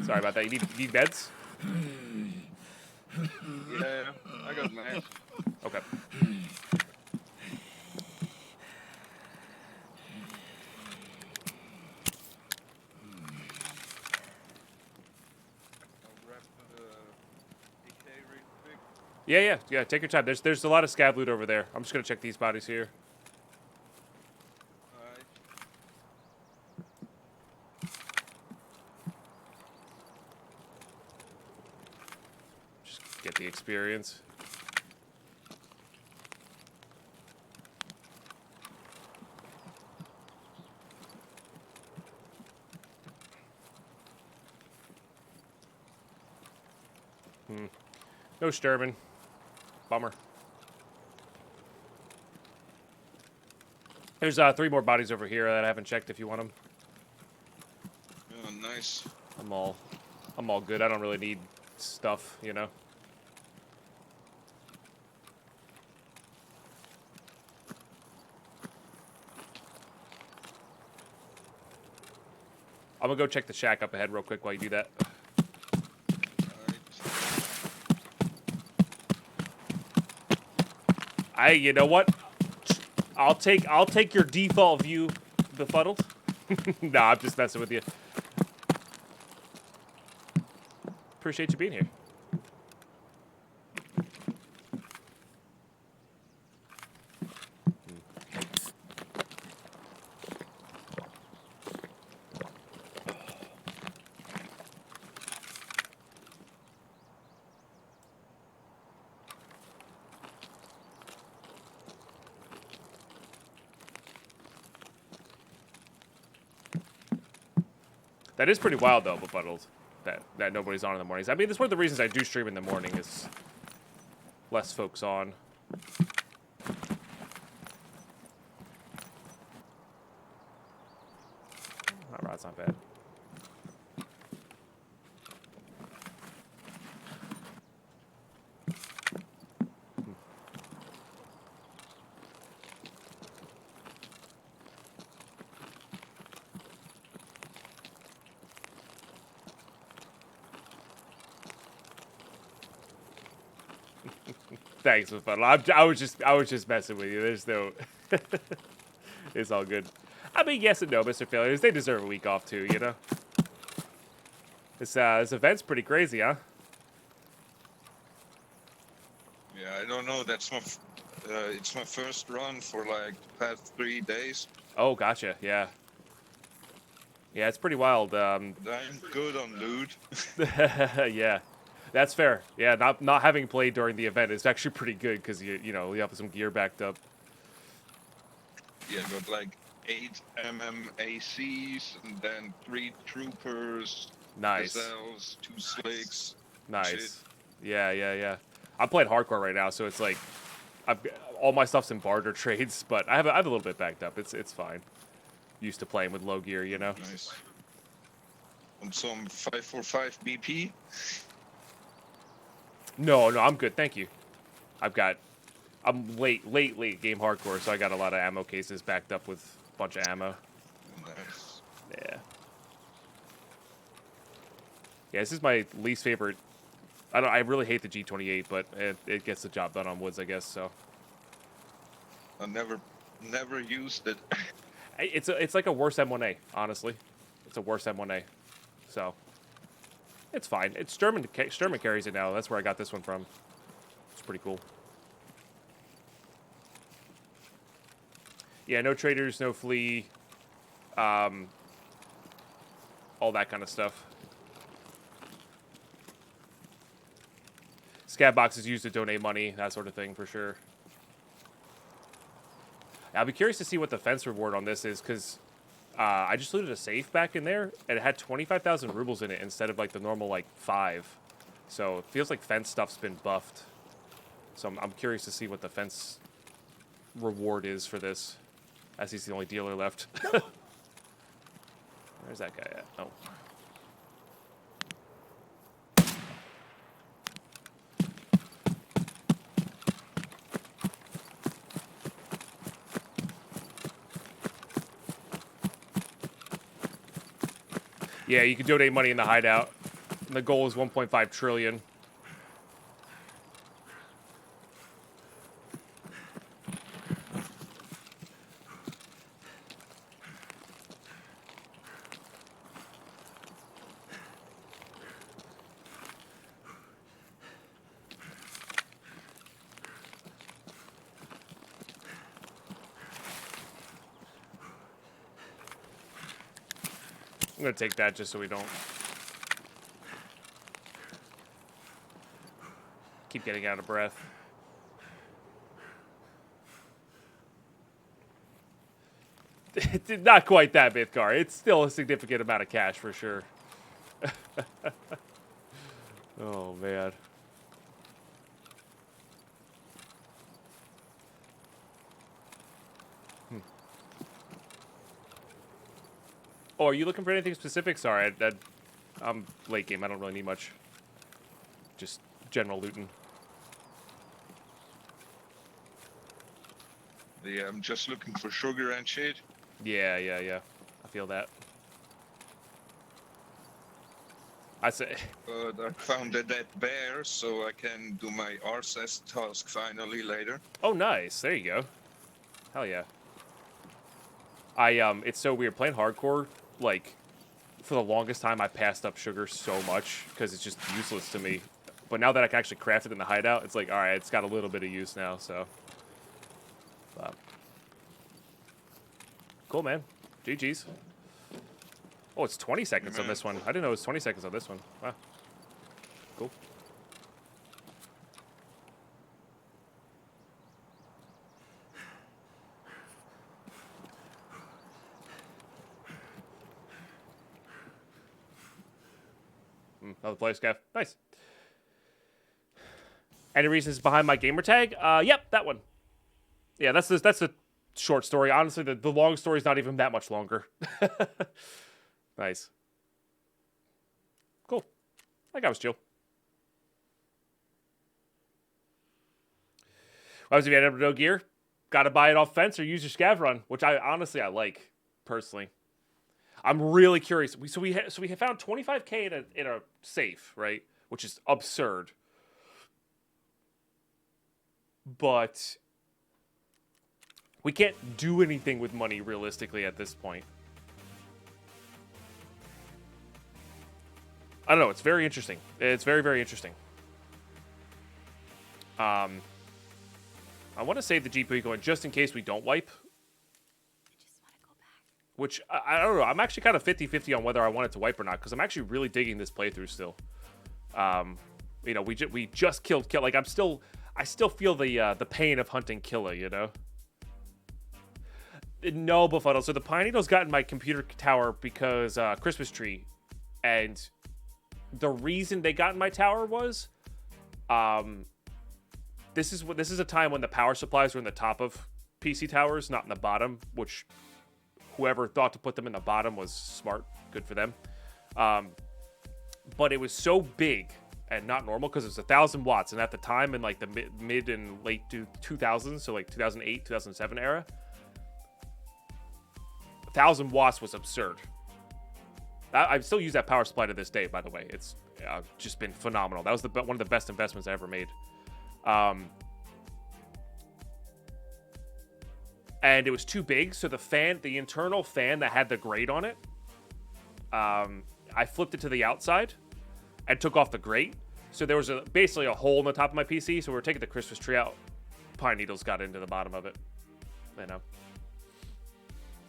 Sorry about that. You need beds?
Yeah, I got knife.
Okay.
I'll grab the AK real quick.
Yeah. Take your time. There's a lot of scab loot over there. I'm just gonna check these bodies here.
Alright.
Just get the experience. No Sturman. Bummer. There's 3 more bodies over here that I haven't checked if you want them.
Oh, nice.
I'm all good. I don't really need stuff, you know. I'm gonna go check the shack up ahead real quick while you do that.
Alright.
You know what? I'll take your default view, befuddled. Nah, I'm just messing with you. Appreciate you being here. That is pretty wild, though, befuddled. That nobody's on in the mornings. I mean, that's one of the reasons I do stream in the morning is less folks on. That rod's not bad. Thanks, befuddled. I was just messing with you. There's no. It's all good. I mean, yes and no, Mr. Failures. They deserve a week off too, you know. This event's pretty crazy, huh?
Yeah, I don't know. That's my. It's my first run for like the past 3 days.
Oh, gotcha. Yeah. Yeah, it's pretty wild.
I'm good on loot.
Yeah, that's fair. Yeah, not having played during the event is actually pretty good because you know you have some gear backed up.
Yeah, got like 8 MMACs and then 3 troopers.
Nice.
Gazelles, 2 slicks.
Nice.
Shit.
Yeah. I'm playing hardcore right now, so it's like all my stuff's in barter trades, but I have a little bit backed up. It's fine. Used to playing with low gear, you know.
Nice. On some 545 BP.
No, I'm good. Thank you. I'm late game hardcore, so I got a lot of ammo cases backed up with a bunch of ammo.
Nice.
Yeah. Yeah, this is my least favorite. I really hate the G28, but it gets the job done on woods, I guess. So.
I never used it.
It's like a worse M1A, honestly. It's a worse M1A. So. It's fine. It's Sturman carries it now. That's where I got this one from. It's pretty cool. Yeah, no traders, no flea. All that kind of stuff. Scat boxes used to donate money, that sort of thing, for sure. I'll be curious to see what the fence reward on this is, because I just looted a safe back in there, and it had 25,000 rubles in it instead of, like, the normal, like, 5. So it feels like fence stuff's been buffed. So I'm curious to see what the fence reward is for this, as he's the only dealer left. Where's that guy at? Oh. Yeah, you can donate money in the hideout. And the goal is 1.5 trillion. I'm gonna take that just so we don't keep getting out of breath. Not quite that, Mythgar. It's still a significant amount of cash for sure. Oh, man. Oh, are you looking for anything specific? Sorry, I'm late game. I don't really need much. Just general looting.
Yeah, I'm just looking for sugar and shit.
Yeah. I feel that. I say.
I found a dead bear, so I can do my RSS task finally later.
Oh, nice. There you go. Hell yeah. It's so weird playing hardcore. Like, for the longest time, I passed up sugar so much because it's just useless to me. But now that I can actually craft it in the hideout, it's like, all right, it's got a little bit of use now. So, cool, man. GG's. Oh, it's 20 seconds on this one. I didn't know it was 20 seconds on this one. Wow. Cool. Another place, Gav. Nice. Any reasons behind my gamer tag? Yep, that one. Yeah, that's the short story. Honestly, the long story is not even that much longer. Nice. Cool. That guy was chill. What was if you had no gear? Got to buy it off fence or use your scav run, which I like personally. I'm really curious. We have found 25K in a safe, right? Which is absurd. But we can't do anything with money realistically at this point. I don't know. It's very interesting. It's very, very interesting. I want to save the GPU going just in case we don't wipe. Which, I don't know. I'm actually kind of 50-50 on whether I want it to wipe or not, because I'm actually really digging this playthrough still. You know, we just killed Killa. Like, I still feel the pain of hunting Killa, you know? No, Befuddle. So the Pine Needles got in my computer tower because Christmas tree. And the reason they got in my tower was this is a time when the power supplies are in the top of PC towers, not in the bottom, which whoever thought to put them in the bottom was smart. Good for them. But it was so big and not normal because it was 1,000 watts. And at the time, in like the mid and late 2000s, so like 2008, 2007 era, 1,000 watts was absurd. I still use that power supply to this day, by the way. It's just been phenomenal. That was one of the best investments I ever made. And it was too big, so the internal fan that had the grate on it, I flipped it to the outside and took off the grate. So there was basically a hole in the top of my PC, so we were taking the Christmas tree out. Pine Needles got into the bottom of it. You know.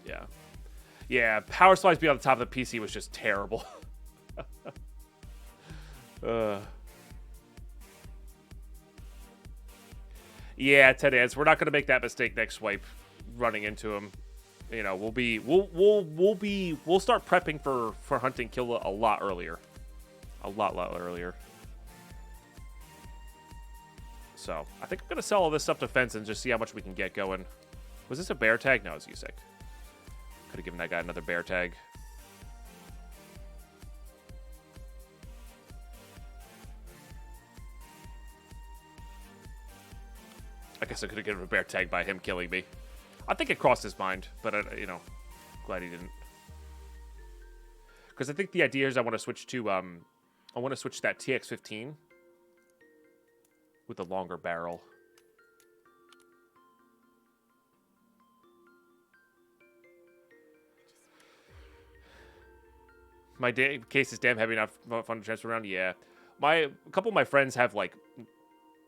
Yeah. Yeah, power supplies being on the top of the PC was just terrible. Yeah, Ted Ans, we're not going to make that mistake next wipe running into him. You know, we'll start prepping for hunting kill a lot earlier. A lot earlier. So, I think I'm going to sell all this stuff to Fence and just see how much we can get going. Was this a bear tag? No, it's USEC. Could have given that guy another bear tag. I guess I could have given him a bear tag by him killing me. I think it crossed his mind, but, you know, glad he didn't. Because I think the idea is I want to switch to, I want to switch to that TX-15 with a longer barrel. My case is damn heavy, not fun to transfer around. Yeah, a couple of my friends have like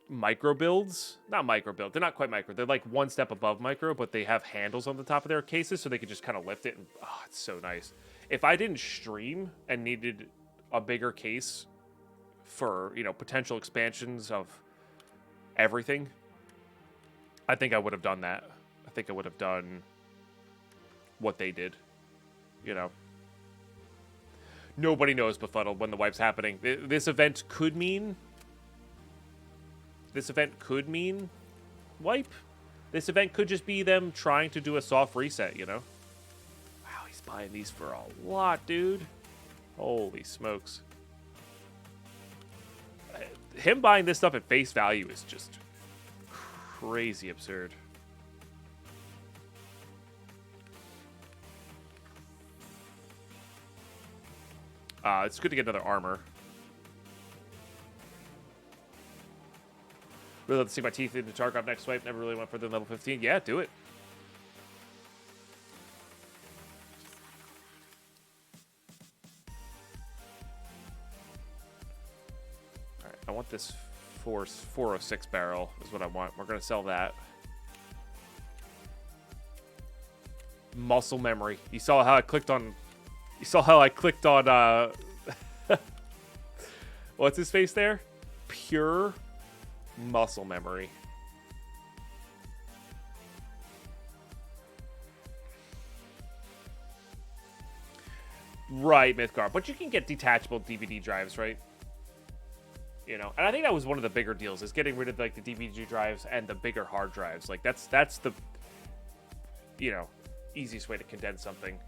micro builds. Not micro build. They're not quite micro. They're like one step above micro, but they have handles on the top of their cases, so they can just kind of lift it. And oh, it's so nice. If I didn't stream and needed a bigger case for, you know, potential expansions of everything, I think I would have done that. I think I would have done what they did. You know. Nobody knows Befuddled when the wipe's happening. This event could mean... This event could mean wipe. This event could just be them trying to do a soft reset, you know? Wow, he's buying these for a lot, dude. Holy smokes. Him buying this stuff at face value is just crazy absurd. It's good to get another armor. Really love to see my teeth into Tarkov next swipe. Never really went further than level 15. Yeah, do it. Alright, I want this 406 barrel is what I want. We're going to sell that. Muscle memory. You saw how I clicked on... You saw how I clicked on, what's his face there? Pure muscle memory. Right, Mythgar. But you can get detachable DVD drives, right? You know, and I think that was one of the bigger deals, is getting rid of, like, the DVD drives and the bigger hard drives. Like, that's the, you know, easiest way to condense something.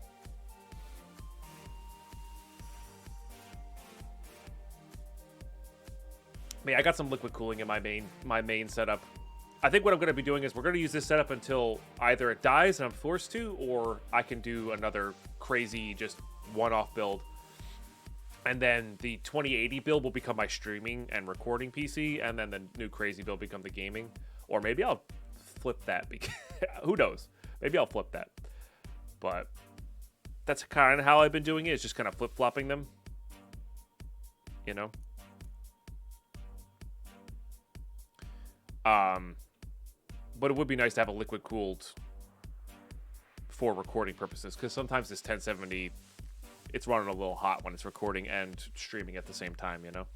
I mean, I got some liquid cooling in my main setup. I think what I'm going to be doing is we're going to use this setup until either it dies and I'm forced to, or I can do another crazy just one-off build. And then the 2080 build will become my streaming and recording PC, and then the new crazy build become the gaming. Or maybe I'll flip that. Who knows? Maybe I'll flip that. But that's kind of how I've been doing it, is just kind of flip-flopping them. You know? But it would be nice to have a liquid cooled for recording purposes, because sometimes this 1070, it's running a little hot when it's recording and streaming at the same time, you know?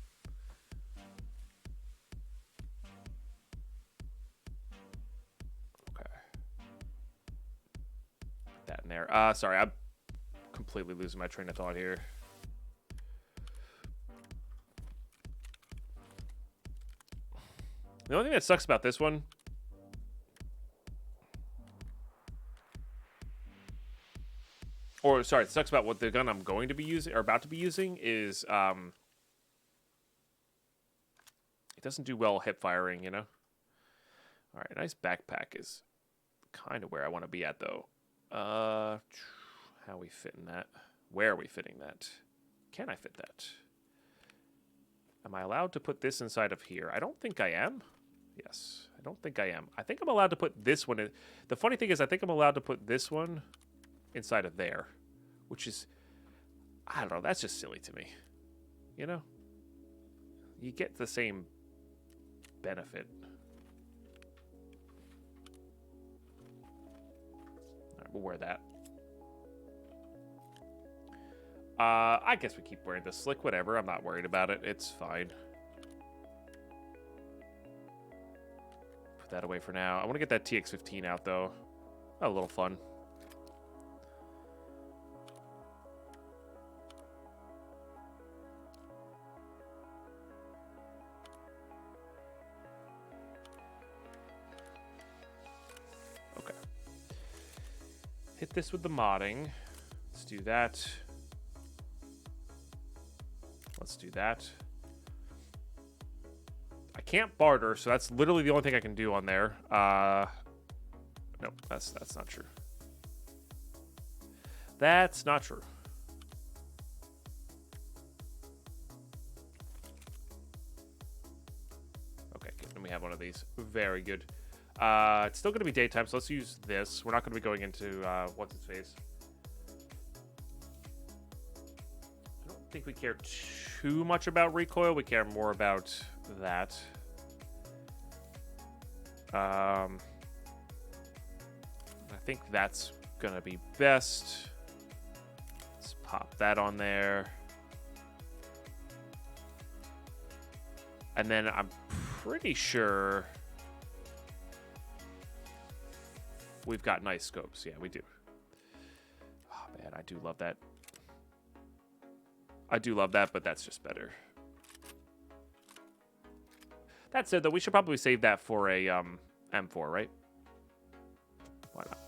Okay. Put that in there. Sorry, I'm completely losing my train of thought here. The only thing that sucks about this one, or sorry, it sucks about what the gun I'm going to be using or about to be using is it doesn't do well hip firing, you know. All right, nice backpack is kind of where I want to be at though. How are we fitting that? Where are we fitting that? Can I fit that? Am I allowed to put this inside of here? I don't think I am. Yes, I don't think I am. I think I'm allowed to put this one in. The funny thing is I think I'm allowed to put this one inside of there, which is, I don't know, that's just silly to me. You know? You get the same benefit. All right, we'll wear that. I guess we keep wearing the slick, whatever. I'm not worried about it. It's fine. Put that away for now. I want to get that TX-15 out, though. A little fun. Okay. Hit this with the modding. Let's do that. Let's do that. I can't barter, so that's literally the only thing I can do on there. Nope, that's not true. That's not true. Okay, good. Then we have one of these. Very good. It's still going to be daytime, so let's use this. We're not going to be going into what's its face. I don't think we care too much about recoil. We care more about that. I think that's gonna be best. Let's pop that on there. And then I'm pretty sure we've got nice scopes. Yeah, we do. Oh man, I do love that. I do love that, but that's just better. That said, though, we should probably save that for a M4, right? Why not?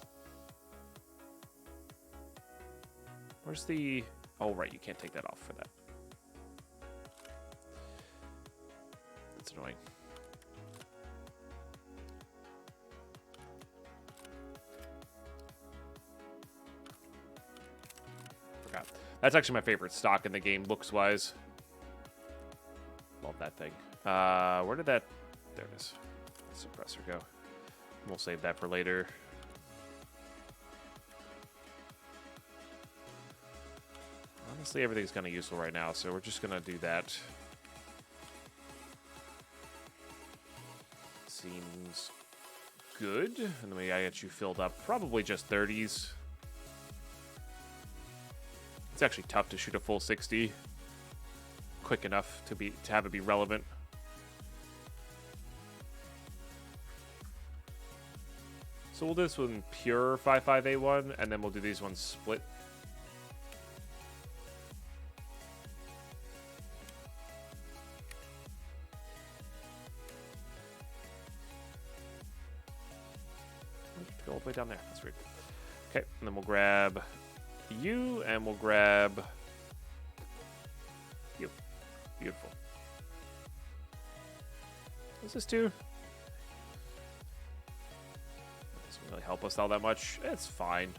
Where's the... Oh, right, you can't take that off for that. That's annoying. Forgot. That's actually my favorite stock in the game, looks-wise. Love that thing. Where did that... There it is. Suppressor go. We'll save that for later. Honestly, everything's kind of useful right now, so we're just going to do that. Seems good. And then we gotta get you filled up. Probably just 30s. It's actually tough to shoot a full 60 quick enough to have it be relevant. So we'll do this one pure 55A1, and then we'll do these ones split. Go all the way down there. That's weird. Okay, and then we'll grab you, and we'll grab you. Beautiful. What's this do? Doesn't really help us all that much. It's fine.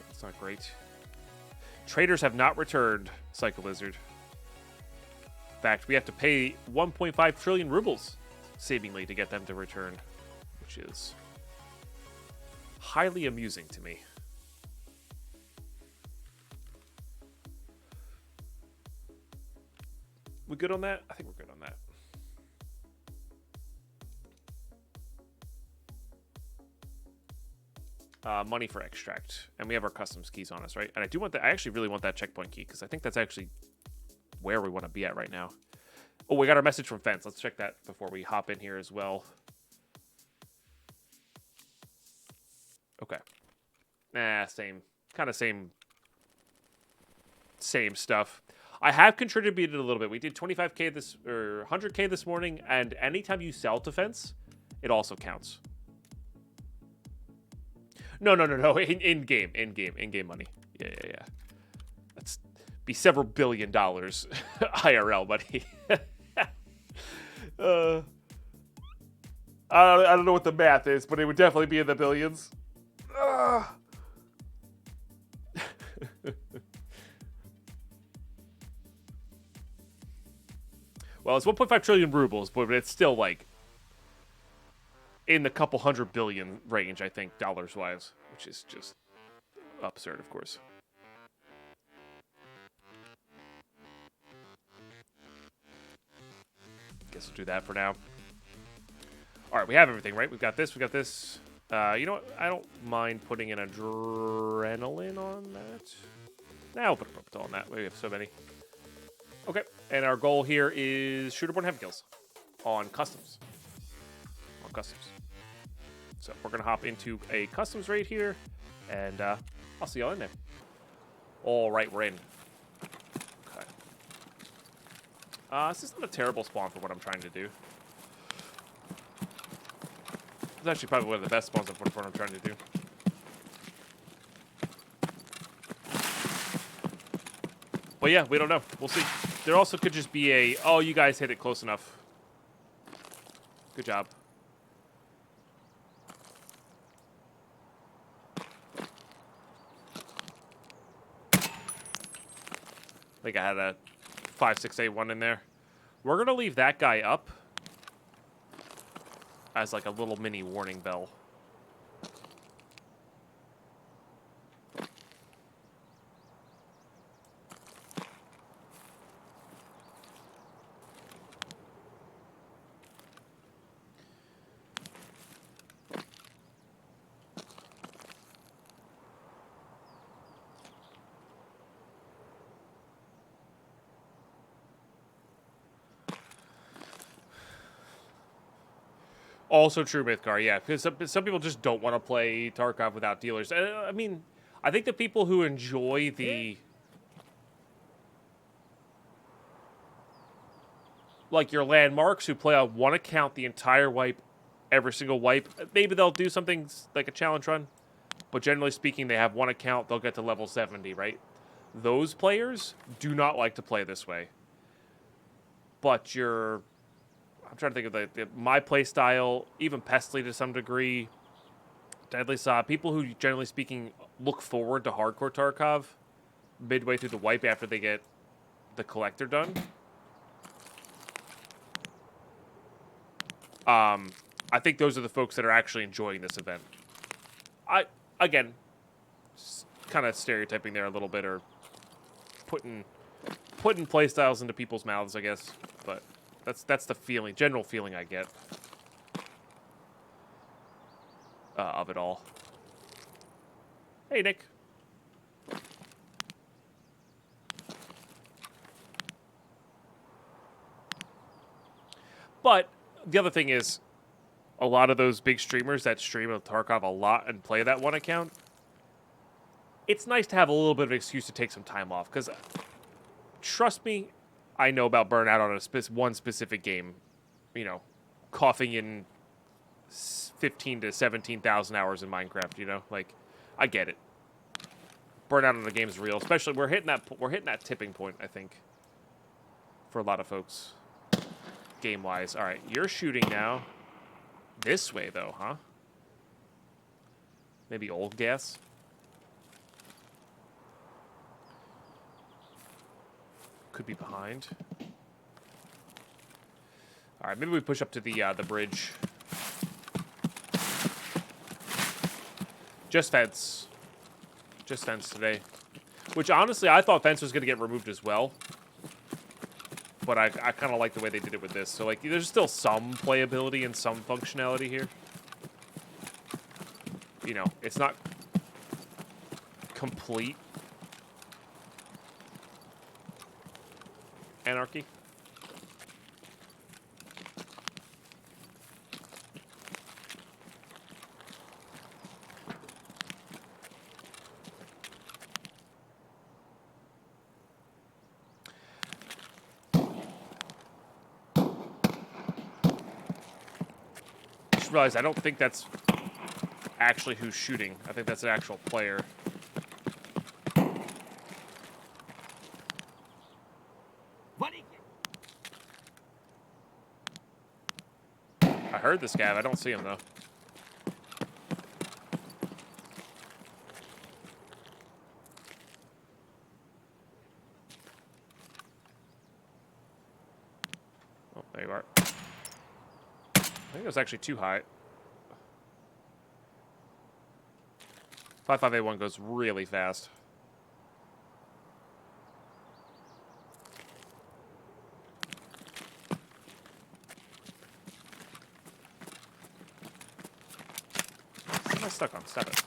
It's not great. Traders have not returned, Psycho Lizard. In fact, we have to pay 1.5 trillion rubles, seemingly, to get them to return, which is highly amusing to me. We good on that? I think we're good on that. Money for extract, and we have our customs keys on us, right? And I do want that. I actually really want that checkpoint key because I think that's actually where we want to be at right now. Oh, we got our message from Fence. Let's check that before we hop in here as well. Okay. Same stuff. I have contributed a little bit. We did 25K this, or 100K this morning, and anytime you sell to Fence, it also counts. No. In-game money. Yeah. That's be several $1 billion IRL money. I don't know what the math is, but it would definitely be in the billions. Well, it's 1.5 trillion rubles, but it's still like in the couple hundred billion range, I think, dollars-wise, which is just absurd, of course. Guess we'll do that for now. All right, we have everything, right? We've got this. You know what? I don't mind putting an adrenaline on that. Now we'll put a orbital on that. We have so many. Okay, and our goal here is shooterborne heavy kills on customs. On customs. So we're gonna hop into a customs raid here, and I'll see y'all in there. All right, we're in. Okay. This isn't a terrible spawn for what I'm trying to do. It's actually probably one of the best spawns for what I'm trying to do. But yeah, we don't know. We'll see. There also could just be a, oh, you guys hit it close enough. Good job. I think I had a 5.681 in there. We're going to leave that guy up as like a little mini warning bell. Also true, Mythgar, yeah, because some people just don't want to play Tarkov without dealers. I mean, I think the people who enjoy the... like your landmarks, who play on one account the entire wipe, every single wipe, maybe they'll do something like a challenge run. But generally speaking, they have one account, they'll get to level 70, right? Those players do not like to play this way. But you're... I'm trying to think of my play style, even Pestly to some degree, Deadly Saw, people who, generally speaking, look forward to hardcore Tarkov midway through the wipe after they get the collector done. I think those are the folks that are actually enjoying this event. Again, kind of stereotyping there a little bit, or putting play styles into people's mouths, I guess, but... That's the feeling, general feeling I get of it all. Hey, Nick. But the other thing is, a lot of those big streamers that stream of Tarkov a lot and play that one account, it's nice to have a little bit of an excuse to take some time off, because trust me, I know about burnout on one specific game. You know, coughing in 15 to 17,000 hours in Minecraft. You know, like, I get it. Burnout on the game is real. Especially we're hitting that tipping point, I think, for a lot of folks, game wise. All right, you're shooting now. This way though, huh? Maybe old gas. Could be behind. All right, maybe we push up to the bridge. Just fence today. Which honestly, I thought fence was going to get removed as well. But I kind of like the way they did it with this. So like, there's still some playability and some functionality here. You know, it's not complete anarchy. Just realized I don't think that's actually who's shooting. I think that's an actual player. I heard this guy, I don't see him though. Oh, there you are. I think it was actually too high. 5581 goes really fast. Am I stuck on? Stop it.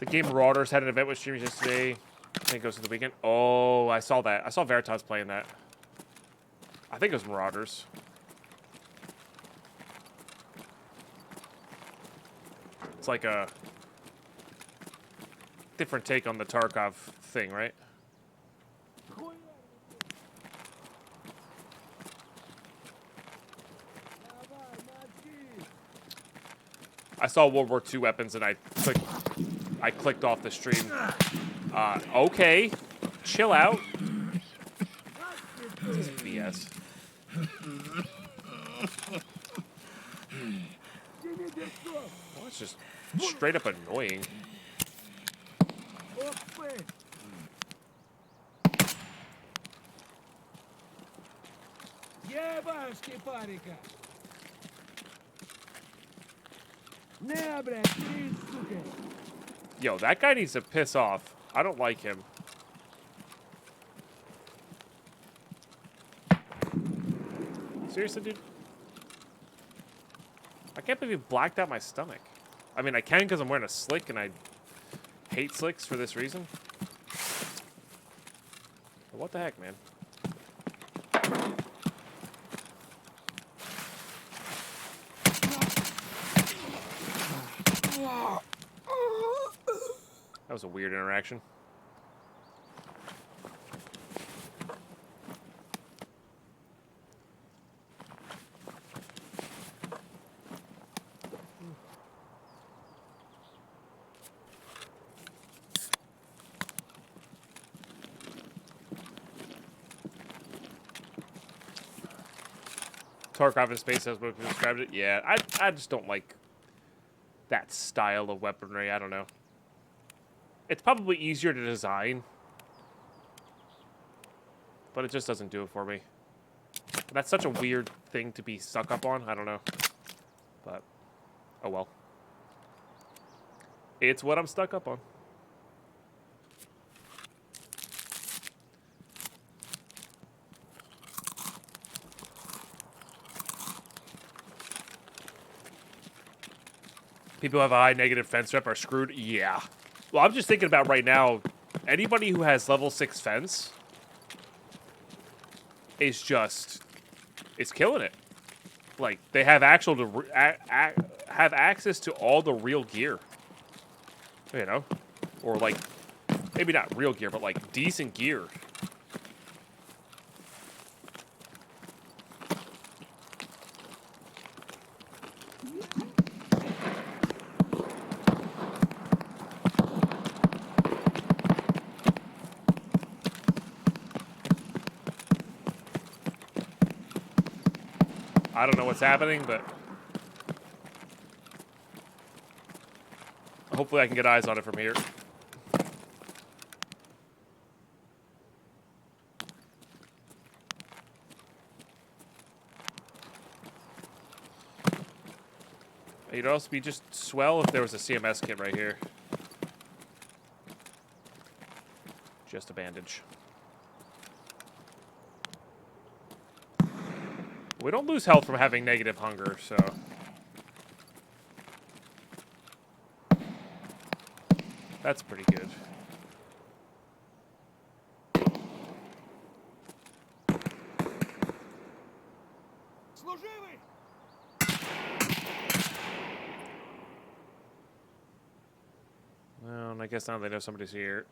The game Marauders had an event with streamers yesterday. I think it goes to the weekend. Oh, I saw that. I saw Veritas playing that. I think it was Marauders. It's like a different take on the Tarkov thing, right? I saw World War II weapons and I clicked off the stream. Okay. Chill out. This is BS. Well, it's just straight up annoying. Yo, that guy needs to piss off. I don't like him. Seriously, dude? I can't believe you blacked out my stomach. I mean, I can because I'm wearing a slick, and I hate slicks for this reason. But what the heck, man? That was a weird interaction. Tarkov in space has what described it. Yeah, I just don't like that style of weaponry. I don't know. It's probably easier to design, but it just doesn't do it for me. That's such a weird thing to be stuck up on. I don't know, but oh well. It's what I'm stuck up on. People who have a high negative fence rep are screwed. Yeah. Well, I'm just thinking about right now, anybody who has level 6 fence is killing it. Like, they have have access to all the real gear. You know? Or, like, maybe not real gear, but, like, decent gear. I don't know what's happening, but hopefully I can get eyes on it from here. It'd also be just swell if there was a CMS kit right here. Just a bandage. We don't lose health from having negative hunger, so... That's pretty good. Well, I guess now they know somebody's here.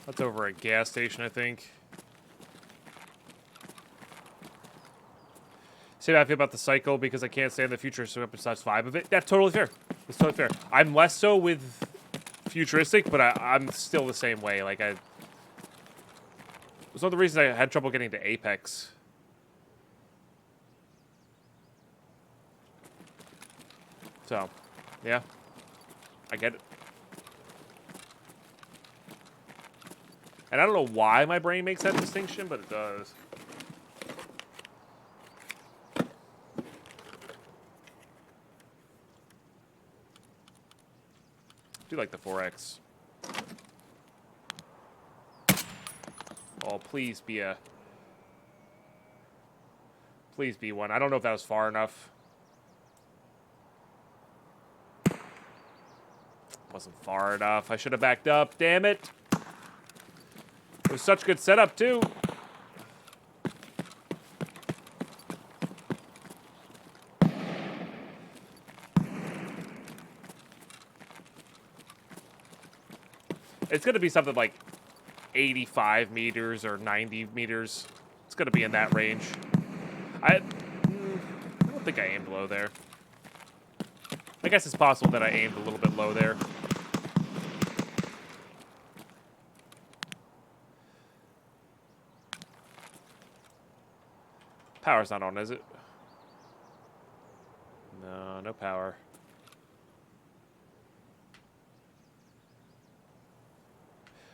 That's over a gas station, I think. Say how I feel about the cycle because I can't stand the futuristic besides 5 of it. That's totally fair. That's totally fair. I'm less so with futuristic, but I'm still the same way. Like, it was one of the reasons I had trouble getting to Apex. So, yeah. I get it. And I don't know why my brain makes that distinction, but it does. do like the 4X. Oh, please be a... Please be one. I don't know if that was far enough. Wasn't far enough. I should have backed up. Damn it. It was such good setup, too. It's going to be something like 85 meters or 90 meters. It's going to be in that range. I don't think I aimed low there. I guess it's possible that I aimed a little bit low there. Power's not on, is it? No, no power.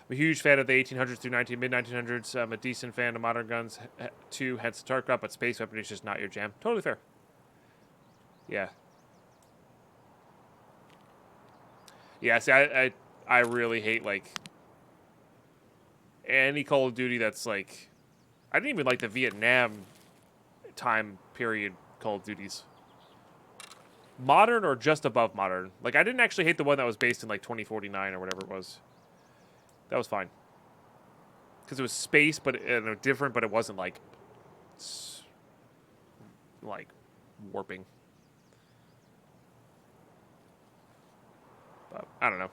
I'm a huge fan of the 1800s through mid-1900s. I'm a decent fan of modern guns, too, hence the Tarkov, but space weaponry is just not your jam. Totally fair. Yeah. Yeah, see, I really hate, like, any Call of Duty that's, like... I didn't even like the Vietnam time period Call of Duties. Modern or just above modern. Like, I didn't actually hate the one that was based in, like, 2049 or whatever it was. That was fine. Because it was space, but different, but it wasn't, like warping. But, I don't know.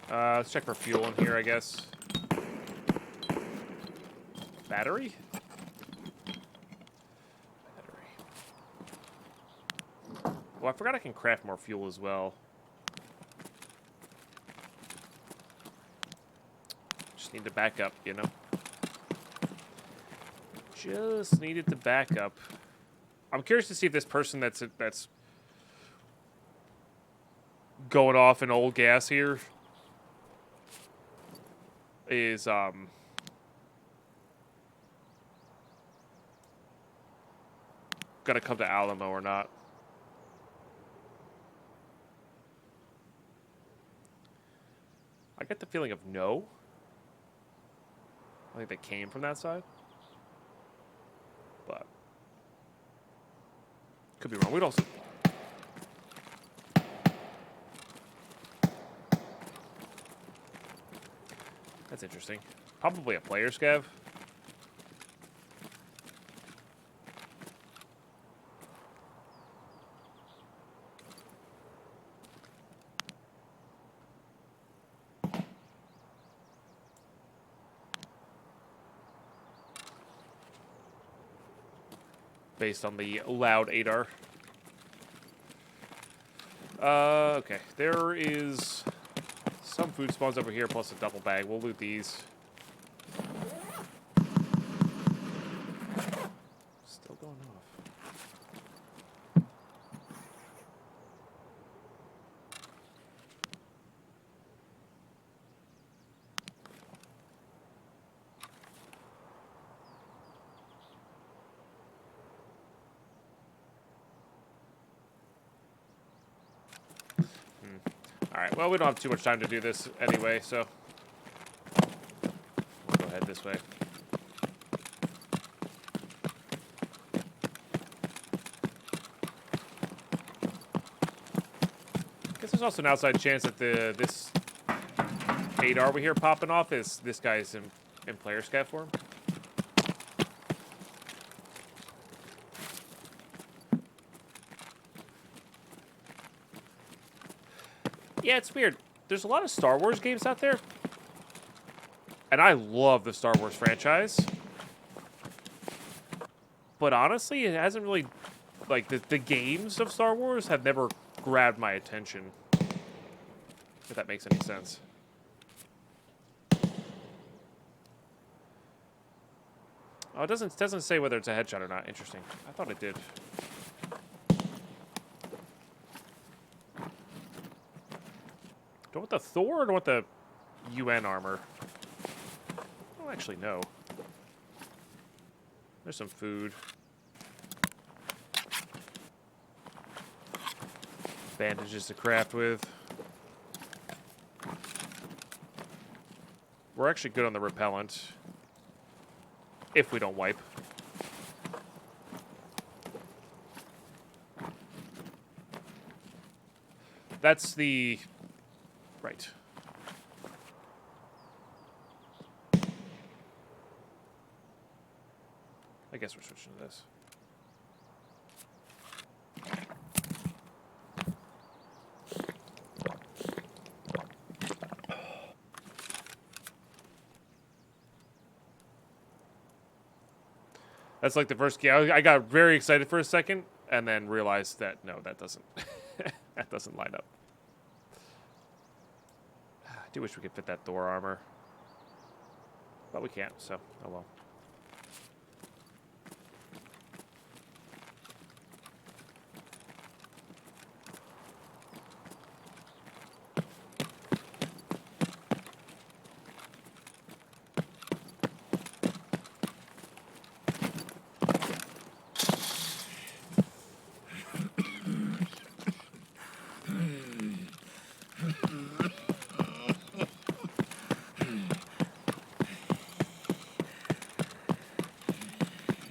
Let's check for fuel in here, I guess. Battery? Well, I forgot I can craft more fuel as well. Just need to back up, you know? Just needed to back up. I'm curious to see if this person that's going off in old gas here is gonna come to Alamo or not. I get the feeling of no. I think they came from that side. But could be wrong. We'd also... That's interesting. Probably a player scav. Based on the loud ADAR. Okay. There is some food spawns over here, plus a duffel bag. We'll loot these. Still going off. Alright, well, we don't have too much time to do this anyway, so we'll go ahead this way. I guess there's also an outside chance that this ADAR we hear popping off is this guy's in player scav form. Yeah, it's weird. There's a lot of Star Wars games out there. And I love the Star Wars franchise. But honestly, it hasn't really... Like, the games of Star Wars have never grabbed my attention. If that makes any sense. Oh, it doesn't say whether it's a headshot or not. Interesting. I thought it did. Do I want the Thor or do I want the UN armor? Oh, actually, no. There's some food. Bandages to craft with. We're actually good on the repellent. If we don't wipe. That's the... Right. I guess we're switching to this. That's like the first game. I got very excited for a second, and then realized that no, that doesn't that doesn't line up. I do wish we could fit that Thor armor, but we can't. So oh well.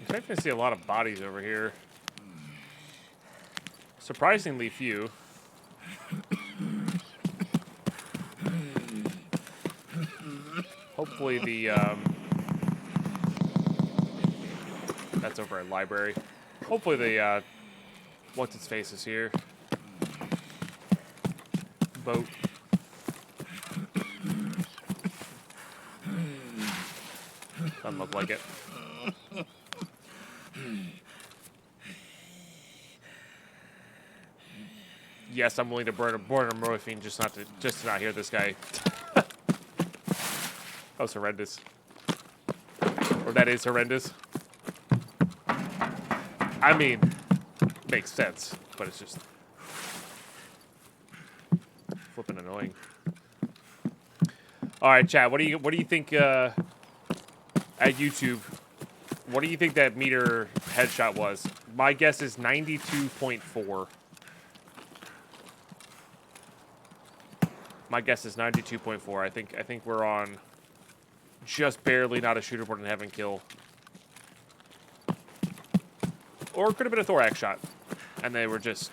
I'm expecting to see a lot of bodies over here. Surprisingly few. Hopefully the, that's over at library. Hopefully the, what's its face is here. Boat. Doesn't look like it. Yes, I'm willing to burn a morphine just to not hear this guy. That was horrendous. Or that is horrendous. I mean, makes sense, but it's just flipping annoying. All right, chat. What do you think at YouTube? What do you think that meter headshot was? My guess is 92.4. My guess is 92.4. I think we're on just barely not a shooter board in heaven kill. Or it could have been a thorax shot. And they were just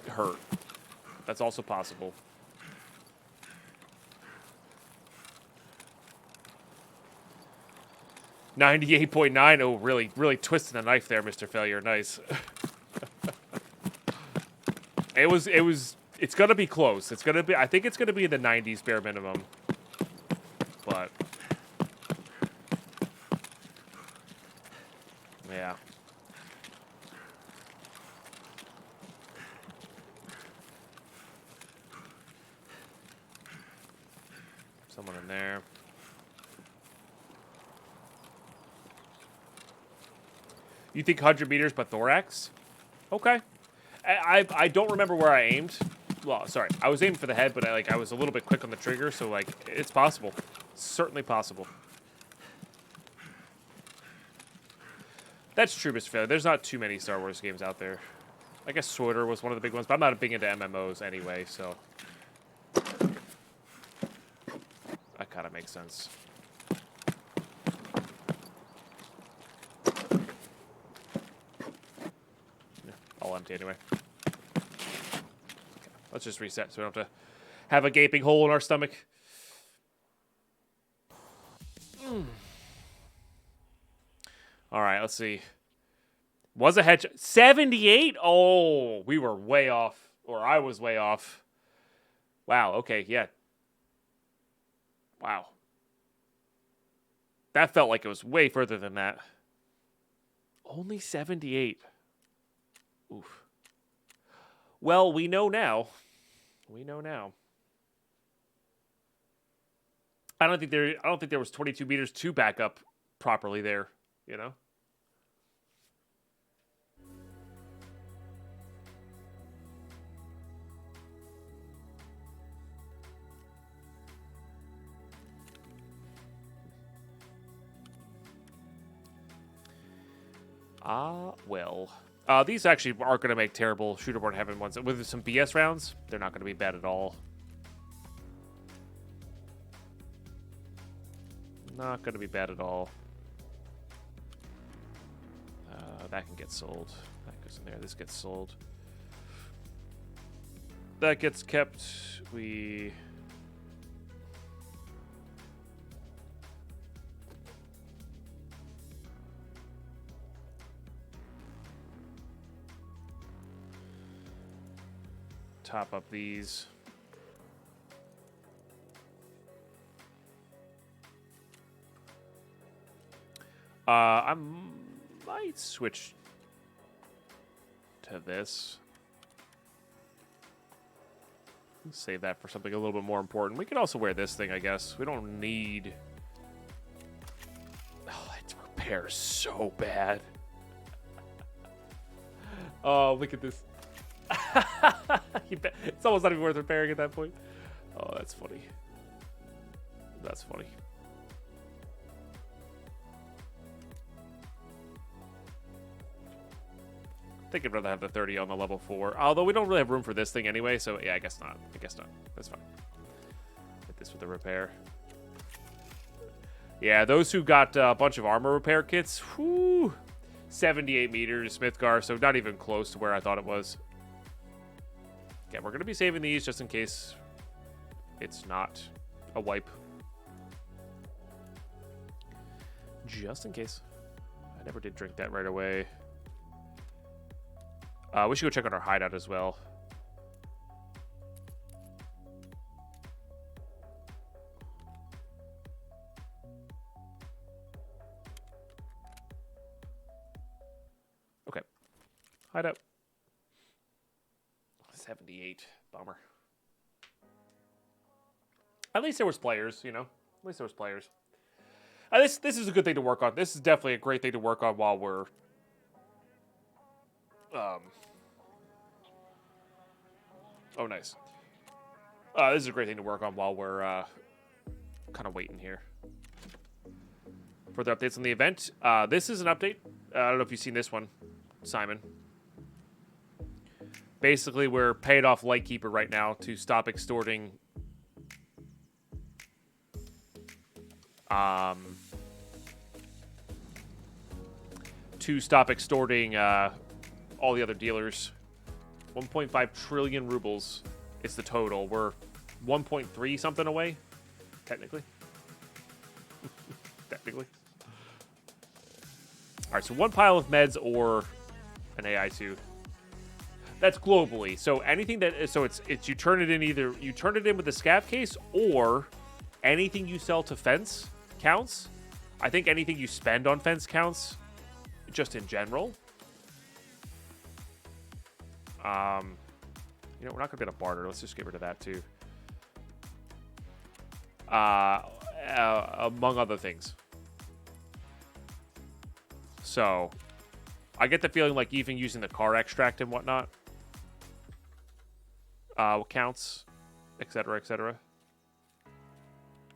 hurt. That's also possible. $98.9. Oh, really twisting the knife there, Mr. Failure. Nice. It's gonna be close. I think it's gonna be in the 90s bare minimum. But yeah. Someone in there. You think 100 meters but thorax? Okay. I don't remember where I aimed. Well, sorry. I was aiming for the head, but I was a little bit quick on the trigger, so like it's possible. Certainly possible. That's true, Mr. Failure. There's not too many Star Wars games out there. I guess Sorter was one of the big ones, but I'm not big into MMOs anyway, so that kind of makes sense. Yeah, all empty anyway. Let's just reset so we don't have to have a gaping hole in our stomach. All right, let's see. Was a headshot 78? Oh, we were way off, or I was way off. Wow. Okay. Yeah. Wow. That felt like it was way further than that. Only 78. Oof. Well, we know now. We know now. I don't think there was 22 meters to back up properly there, you know? Well. These actually aren't going to make terrible Shooterborn Heaven ones. With some BS rounds, they're not going to be bad at all. Not going to be bad at all. That can get sold. That goes in there. This gets sold. That gets kept. We... top up these. I might switch to this. Save that for something a little bit more important. We could also wear this thing, I guess. We don't need... Oh, it repairs so bad. Oh, look at this. It's almost not even worth repairing at that point. Oh, that's funny. That's funny. I think I'd rather have the 30 on the level 4. Although we don't really have room for this thing anyway, so yeah, I guess not. I guess not. That's fine. Hit this with the repair. Yeah, those who got a bunch of armor repair kits, whoo, 78 meters, Smithgar, so not even close to where I thought it was. Okay, we're going to be saving these just in case it's not a wipe. Just in case. I never did drink that right away. We should go check on our hideout as well. Okay. Hideout. 78. Bummer. At least there was players, you know. At least there was players. This is a good thing to work on. This is definitely a great thing to work on while we're... Oh, nice. This is a great thing to work on while we're kind of waiting here. Further updates on the event. This is an update. I don't know if you've seen this one, Simon. Basically, we're paid off Lightkeeper right now to stop extorting... all the other dealers. 1.5 trillion rubles is the total. We're 1.3 something away, technically. Technically. All right, so one pile of meds or an AI suit. That's globally. So anything that it's you turn it in with the scav case, or anything you sell to fence counts. I think anything you spend on fence counts, just in general. You know, we're not gonna be able to barter. Let's just get rid of that too. Among other things. So, I get the feeling like even using the car extract and whatnot counts, etc., etc.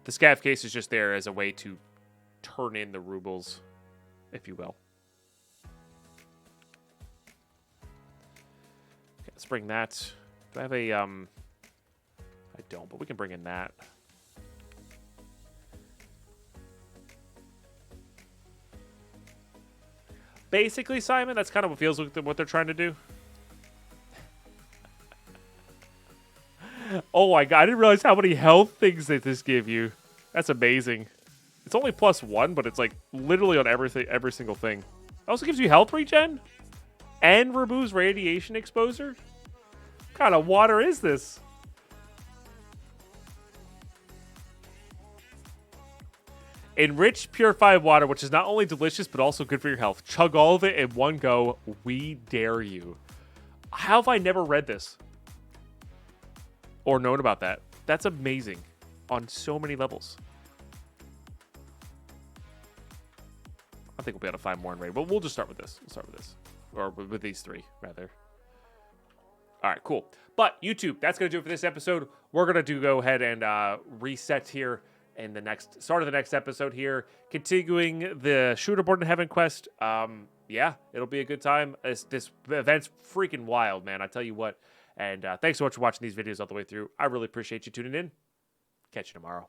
The scav case is just there as a way to turn in the rubles, if you will. Okay, let's bring that. Do I have a, I don't, but we can bring in that. Basically, Simon, that's kind of what feels like what they're trying to do. Oh my god, I didn't realize how many health things that this give you. That's amazing. It's only +1, but it's like literally on everything, every single thing. It also gives you health regen and removes radiation exposure. What kind of water is this? Enriched purified water, which is not only delicious but also good for your health. Chug all of it in one go. We dare you. How have I never read this or known about that? That's amazing on so many levels. I think we'll be able to find more in raid, but we'll just start with this. We'll start with this, or with these three rather. All right, cool. But YouTube, that's gonna do it for this episode. We're gonna go ahead and reset here in the start of the next episode here, continuing the Shooterborn in Heaven quest. yeah, it'll be a good time. This event's freaking wild, man. I tell you what. And thanks so much for watching these videos all the way through. I really appreciate you tuning in. Catch you tomorrow.